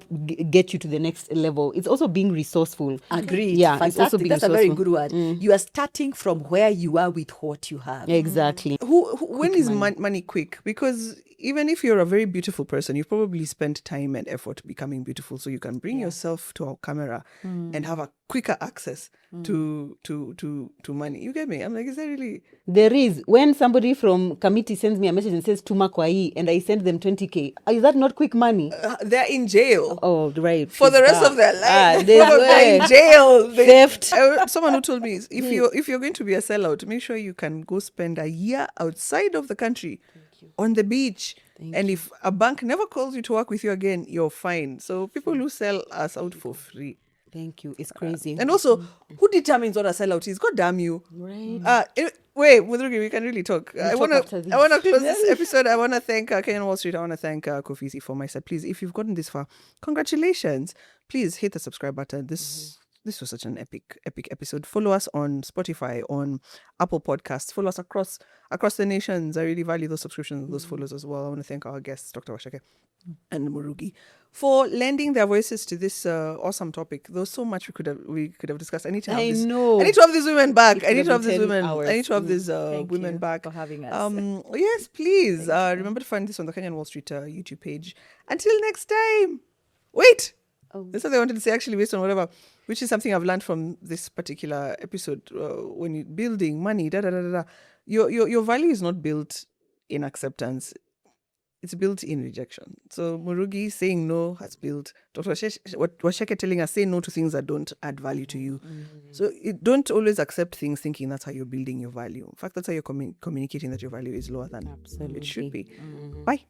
get you to the next level. It's also being resourceful. Agreed. Yeah, it's also Fantastic. being That's a very resourceful. good word. You are starting from where you are with what you have. Exactly. When is money quick? Because even if you're a very beautiful person, you've probably spent time and effort becoming beautiful, so you can bring yourself to our camera and have a quicker access to money. You get me? I'm like, is that really? There is. When somebody from committee sends me a message and says Tuma kwa hii and I send them 20K, is that not quick money? They're in jail. Oh, right. For the rest of their life, they they're in were. jail. Theft. Someone who told me, if you're going to be a sellout, make sure you can go spend a year outside of the country on the beach. And if a bank never calls you to work with you again, you're fine. So people who sell us out for free. Thank you. It's crazy. And also, who determines what a sellout is? God damn you. Right. Wait, Murugi, we can really talk. I talk want after this. to close this episode. I want to thank Kenyan Wall Street. I want to thank Kofisi for my side. Please, if you've gotten this far, congratulations. Please hit the subscribe button. This was such an epic episode. Follow us on Spotify, on Apple Podcasts. Follow us across the nations. I really value those subscriptions, those follows as well. I want to thank our guests, Dr. Waceke and Murugi, for lending their voices to this awesome topic. There was so much we could have discussed. I need to have I this. know. I need to have these women back. I could need to have have these been 10 women. hours. I need to have these Thank women you back for having us. Yes, please. Remember to find this on the Kenyan Wall Street YouTube page. Until next time. Wait. That's what I wanted to say, actually, based on whatever, which is something I've learned from this particular episode. When you're building money, your value is not built in acceptance. It's built in rejection. So Murugi saying no has built Dr. Waceke telling us, say no to things that don't add value to you. So don't always accept things thinking that's how you're building your value. In fact, that's how you're communicating that your value is lower than it should be. Bye.